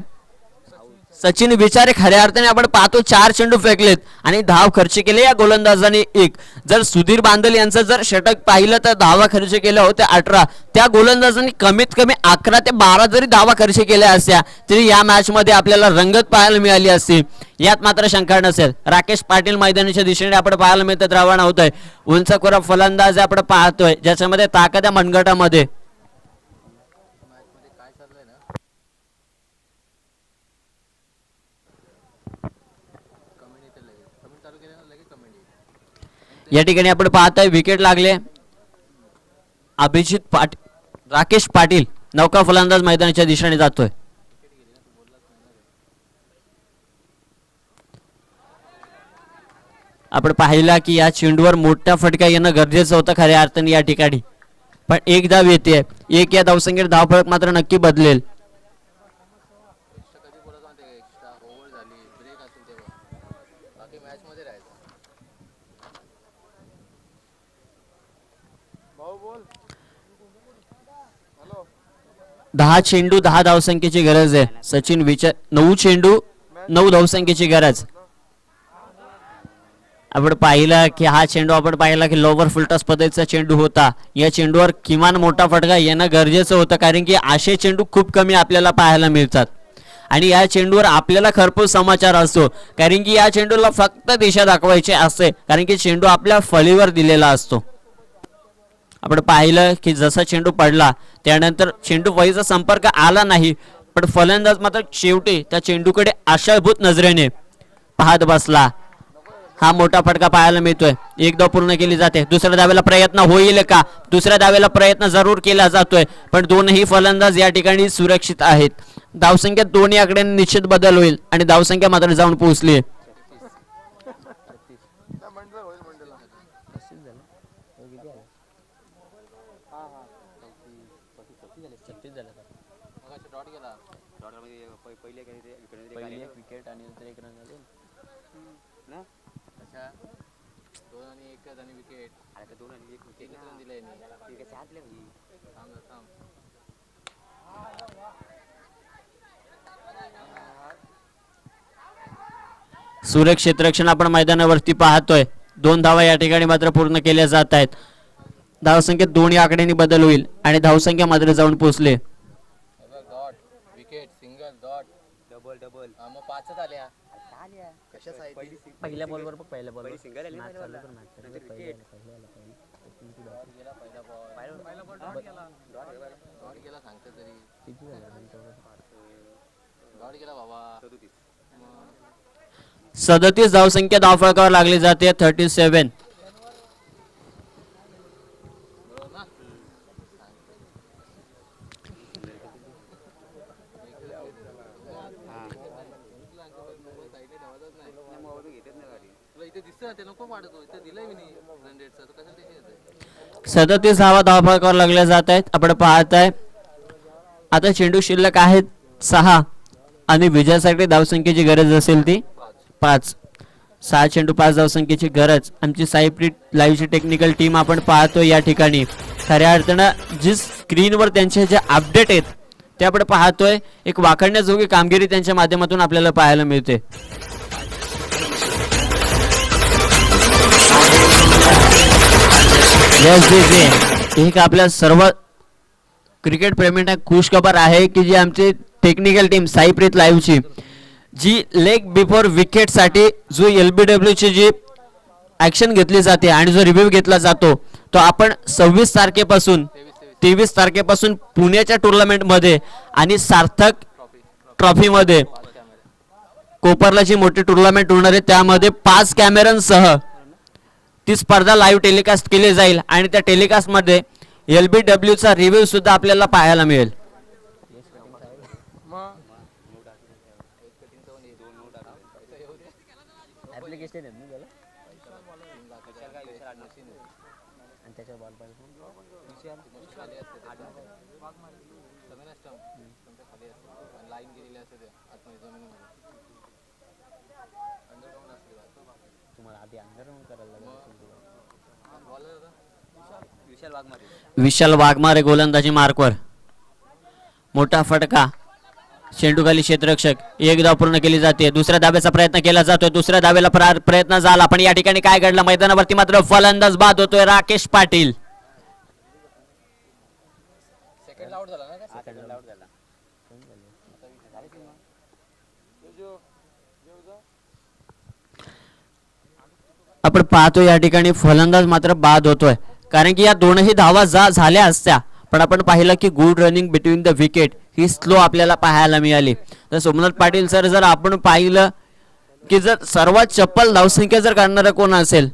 सचिन विचारे खऱ्या अर्थाने आपण पाहतो 4 चेंडू फेकलेत आणि धाव खर्च केले या गोलंदाजाने 1. जर सुधीर बांदल यांचं जर षटक पाहिलं तर धावा खर्च केल्या होत्या 18. त्या गोलंदाजांनी कमीत कमी 11 ते 12 जरी धावा खर्च केल्या असत्या तरी या मॅच मध्ये आपल्याला रंगत पाहायला मिळाली असती यात मात्र शंका नसेल. राकेश पाटील मैदानाच्या दिशेने आपण पाहायला मिळतात रवाना होत आहे. उंचखोरा फलंदाज आपण पाहतोय ज्याच्यामध्ये ताकद आहे मनगटामध्ये. या ठिकाणी आपण पाहतोय विकेट लागले. राकेश पाटील नौका फलंदाज मैदानाच्या दिशेने जातोय. आपण पाहिला की या चेंडूवर मोठा फटका येणं गरजेचं होतं खऱ्या अर्थाने या ठिकाणी. पण एक धाव येते, एक या धावसंख्येत धावफलक मात्र नक्की बदलेल. दहा चेंडू 10 धावसंख्येची गरज आहे. सचिन विचार 9 चेंडू 9 धावसंख्येची गरज. आपण पाहिला की हा चेंडू आपण पाहिला की लोवर फुलटॉस पद्धतीचा चेंडू होता. या चेंडूवर किमान मोठा फटका येणं गरजेचं होतं कारण की असे चेंडू खूप कमी आपल्याला पाहायला मिळतात आणि या चेंडूवर आपल्याला खरपूस समाचार असतो कारण की या चेंडूला फक्त दिशा दाखवायची असते कारण की चेंडू आपल्या फळीवर दिलेला असतो. आपण पाहिलं की जसा चेंडू पडला त्यानंतर चेंडू फळीचा संपर्क आला नाही पण फलंदाज मात्र शेवटी त्या चेंडूकडे आशाभूत नजरेने पाहत बसला. हा मोठा फटका पाहायला मिळतोय. एक धाव पूर्ण केली जाते. दुसऱ्या धावेला प्रयत्न होईल का? दुसऱ्या धावेला प्रयत्न जरूर केला जातोय पण दोनही फलंदाज या ठिकाणी सुरक्षित आहेत. धावसंख्येत दोन्ही आकडे निश्चित बदल होईल आणि धावसंख्या मात्र जाऊन पोहोचली. सूर्य क्षेत्ररक्षण आपण मैदानावरती पाहतोय. 2 धावा या ठिकाणी मात्र पूर्ण केल्या जात आहेत. धावसंख्येत दोन्ही आकड्यांनी बदल होईल आणि धावसंख्या मात्र जाऊन पोहोचले. Wicket single dot double double मग 5च आल्या पहिल्या बॉलवर पहिल्या बॉलवर सिंगल आली ना विकेट डॉट गेला सांगते तरी डॉट गेला बाबा 37 धावसंख्या धावफलकावर लागली जाते. 37. सदतीस धावा धावफलकावर लागल्या जात आहेत. आपण पाहताय आता चेंडू शिल्लक आहेत 6 आणि विजयासाठी धावसंख्येची गरज असेल ती 5. 6 चेंडू 5 धावसंख्येची गरज. आमची साईप्रीट लाईव्हची टेक्निकल टीम आपण पाहतो या ठिकाणी खऱ्या अर्थानं जी स्क्रीनवर त्यांचे जे अपडेट आहेत ते आपण पाहतोय. एक वाखाणण्याजोगी कामगिरी त्यांच्या माध्यमातून आपल्याला पाहायला मिळते. एक आपल्या सर्व क्रिकेट प्रेमींना खुश खबर आहे की जी आमची टेक्निकल टीम साईप्रीत लाईव्हची जी लेग बिफोर विकेट साठी जो LBW ची जी ऍक्शन घेतली जाते आणि जो रिव्ह्यू घेतला जातो तो आपण 26 तारखेपासून 23 तारखेपासून पुण्याच्या टुर्नामेंट मध्ये आणि सार्थक ट्रॉफी मध्ये कोपरला जी मोठी टुर्नामेंट होणार आहे त्यामध्ये 5 कॅमेऱ्यांसह ती स्पर्धा लाईव्ह टेलिकास्ट केली जाईल आणि त्या टेलिकास्टमध्ये LBW चा रिव्ह्यू सुद्धा आपल्याला पाहायला मिळेल. विशाल वाघमारे गोलंदाजी मार्कवर. मोठा फटका, चेंडूखाली क्षेत्ररक्षक, एक धाव पूर्ण केली जाते. दुसऱ्या धाब्याचा प्रयत्न केला जातोय. दुसऱ्या धाब्याला प्रयत्न झाला पण या ठिकाणी काय घडलं, मैदानावरती मात्र फलंदाज बाद होतोय राकेश पाटील. सेकंड आउट झाला ना का सेकंड आउट झाला आपण पाहतो या ठिकाणी फलंदाज मात्र बाद होतोय, कारण की या दोनही धावा झाल्या असत्या पण आपण पाहिलं की good running between the wicket he slow आपल्याला पाहायला मिळाली. तर सोमनाथ पाटील सर, जर आपण पाहिलं की जर सर्वात चप्पल धावसंख्या जर करणारा कोण असेल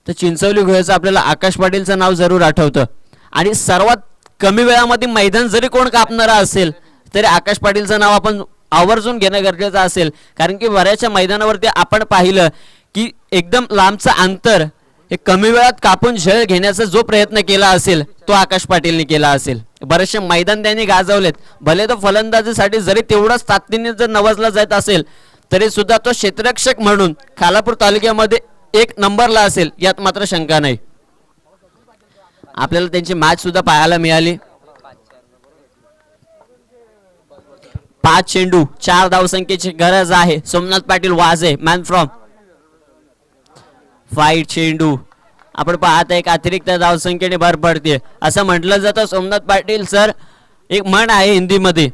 तर चिंचवली घोळेचं आपल्याला आकाश पाटीलचं नाव जरूर आठवतं. आणि सर्वात कमी वेळामध्ये मैदान जरी कोण कापणारा असेल तरी आकाश पाटीलचं नाव आपण आवर्जून घेणं गरजेचं असेल, कारण की बऱ्याचशा मैदानावरती आपण पाहिलं की एकदम लांबचं अंतर हे कमी वेळात कापून झेल घेण्याचा जो प्रयत्न केला असेल तो आकाश पाटीलने केला असेल. बरेचसे मैदान त्यांनी गाजवलेत, भले तो फलंदाजीसाठी जरी तेवढाच ताकदीने जर नवाजला जात असेल तरी सुद्धा तो क्षेत्ररक्षक म्हणून खालापूर तालुक्यामध्ये एक नंबरला असेल यात मात्र शंका नाही. आपल्याला त्यांची मॅच सुद्धा पाहायला मिळाली. 5 चेंडू 4 धावसंख्येची गरज आहे. सोमनाथ पाटील वाजे मॅन फ्रॉम फाईट चेंडू. आपण पाहता एक अतिरिक्त धावसंख्येने भर पडते असं म्हटलं जातं. सोमनाथ पाटील सर, एक म्हण आहे हिंदीमध्ये,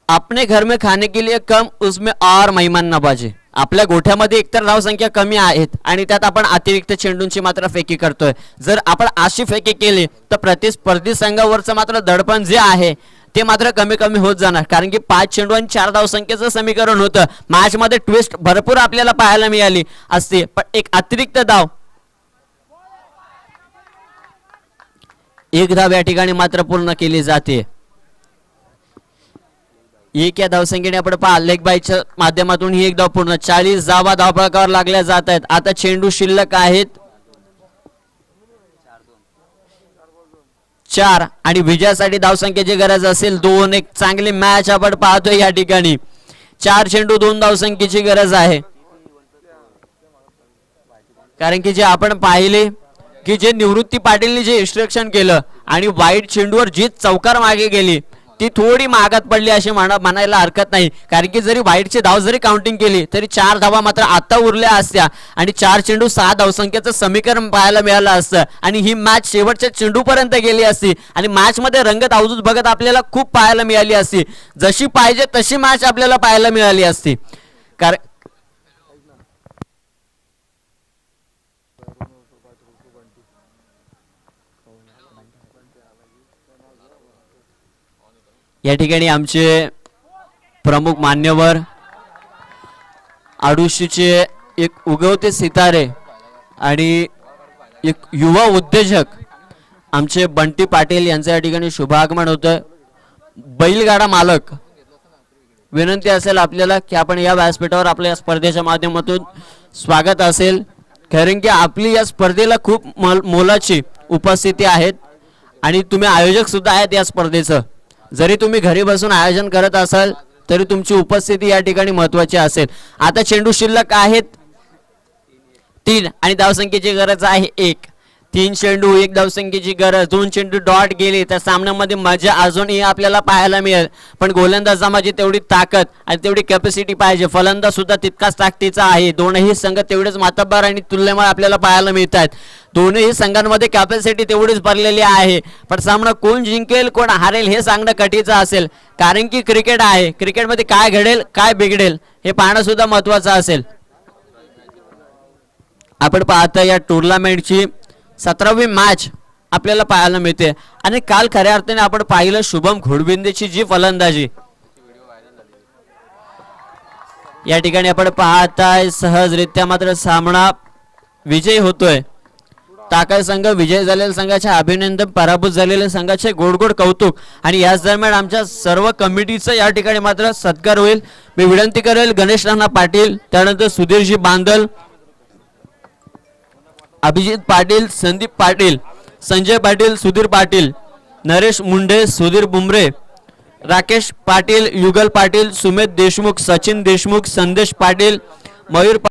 अपने घर में खाने के लिए कम उसमें और मेहमान नवाजे. आपल्या गोठ्यामध्ये एकतर धावसंख्या कमी आहेत आणि त्यात आपण अतिरिक्त चेंडूंची मात्र फेकी करतोय. जर आपण अशी फेकी केली तर प्रतिस्पर्धी संघावरचं मात्र दडपण जे आहे ते मात्र कमी कमी होत जाणार, कारण की 5 चेंडू आणि 4 धावसंख्येचं समीकरण होतं. मॅच मध्ये ट्विस्ट भरपूर आपल्याला पाहायला मिळाली असते पण एक अतिरिक्त धाव, एक धाव या ठिकाणी मात्र पूर्ण केली जाते. एक या धावसंख्येने आपण पहा लेग बायच्या माध्यमातून ही एक धाव पूर्ण. 40 धावा धावफलकावर लागल्या जात आहेत. आता चेंडू शिल्लक आहेत 4 आणि विजयासाठी धावसंख्येची गरज असेल 2. एक चांगली मॅच आपण पाहतोय या ठिकाणी. 4 चेंडू 2 धावसंख्येची गरज आहे, कारण की जे आपण पाहिले की जे निवृत्ती पाटीलने जे इन्स्ट्रक्शन केलं आणि वाईट चेंडूवर जी चौकार मागे गेली ती थोडी मागात पडली अशी म्हणायला हरकत नाही, कारण की जरी वाईटची धाव जरी काउंटिंग केली तरी 4 धावा मात्र आता उरल्या असत्या आणि 4 चेंडू 6 धावसंख्येचं समीकरण पाहायला मिळालं असतं आणि ही मॅच शेवटच्या चेंडूपर्यंत गेली असती आणि मॅच मध्ये रंगत अवधूत बघत आपल्याला खूप पाहायला मिळाली असती. जशी पाहिजे तशी मॅच आपल्याला पाहायला मिळाली असती. कारण या ठिकाणी आमचे प्रमुख मान्यवर, आडुशीचे एक उगवते सितारे आणि एक युवा उद्योजक आमचे बंटी पाटील यांचं या ठिकाणी शुभागमन होतं. बैलगाडा मालक, विनंती असेल आपल्याला की आपण या व्यासपीठावर आपल्या या स्पर्धेच्या माध्यमातून स्वागत असेल, कारण की आपली या स्पर्धेला खूप मोलाची उपस्थिती आहेत आणि तुम्ही आयोजक सुद्धा आहेत या स्पर्धेचं. जरी तुम्ही घरी बसून आयोजन करत असाल तरी तुमची उपस्थिती या ठिकाणी महत्वाची असेल. आता चेंडू शिल्लक आहेत 3 आणि धावसंख्येची गरज आहे 1. 3 चेंडू 1 धावसंख्येची गरज. 2 चेंडू डॉट गेले तर सामन्यामध्ये मजा अजूनही आपल्याला पाहायला मिळेल, पण गोलंदाजामध्ये तेवढी ताकद आणि तेवढी कॅपॅसिटी पाहिजे. फलंदाज सुद्धा तितकाच ताकदीचा आहे. दोनही संघ तेवढेच मातब्बर आणि तुल्यबळ आपल्याला पाहायला मिळतात. दोनही संघांमध्ये कॅपॅसिटी तेवढीच भरलेली आहे, पण सामना कोण जिंकेल कोण हारेल हे सांगणं कठीचं असेल, कारण की क्रिकेट आहे. क्रिकेटमध्ये काय घडेल काय बिघडेल हे पाहणं सुद्धा महत्वाचं असेल. आपण पाहता या टुर्नामेंटची 17वी मॅच आपल्याला पाहायला मिळते आणि काल खऱ्या अर्थाने आपण पाहिलं शुभम घोडबिंदेची जी फलंदाजी या ठिकाणी आपण पाहताय सहजरित्या मात्र सामना विजयी होतोय. टाकळ संघ विजय झालेल्या संघाचे अभिनंदन, पराभूत झालेल्या संघाचे गोड गोड कौतुक. आणि याच दरम्यान आमच्या सर्व कमिटीचं या ठिकाणी मात्र सत्कार होईल. मी विनंती करेल गणेश राणा पाटील, त्यानंतर सुधीरजी बांदल, अभिजित पाटील, संदीप पाटील, संजय पाटील, सुधीर पाटील, नरेश मुंडे, सुधीर बुमरे, राकेश पाटील, युगल पाटील, सुमेध देशमुख, सचिन देशमुख, संदेश पाटील, मयूर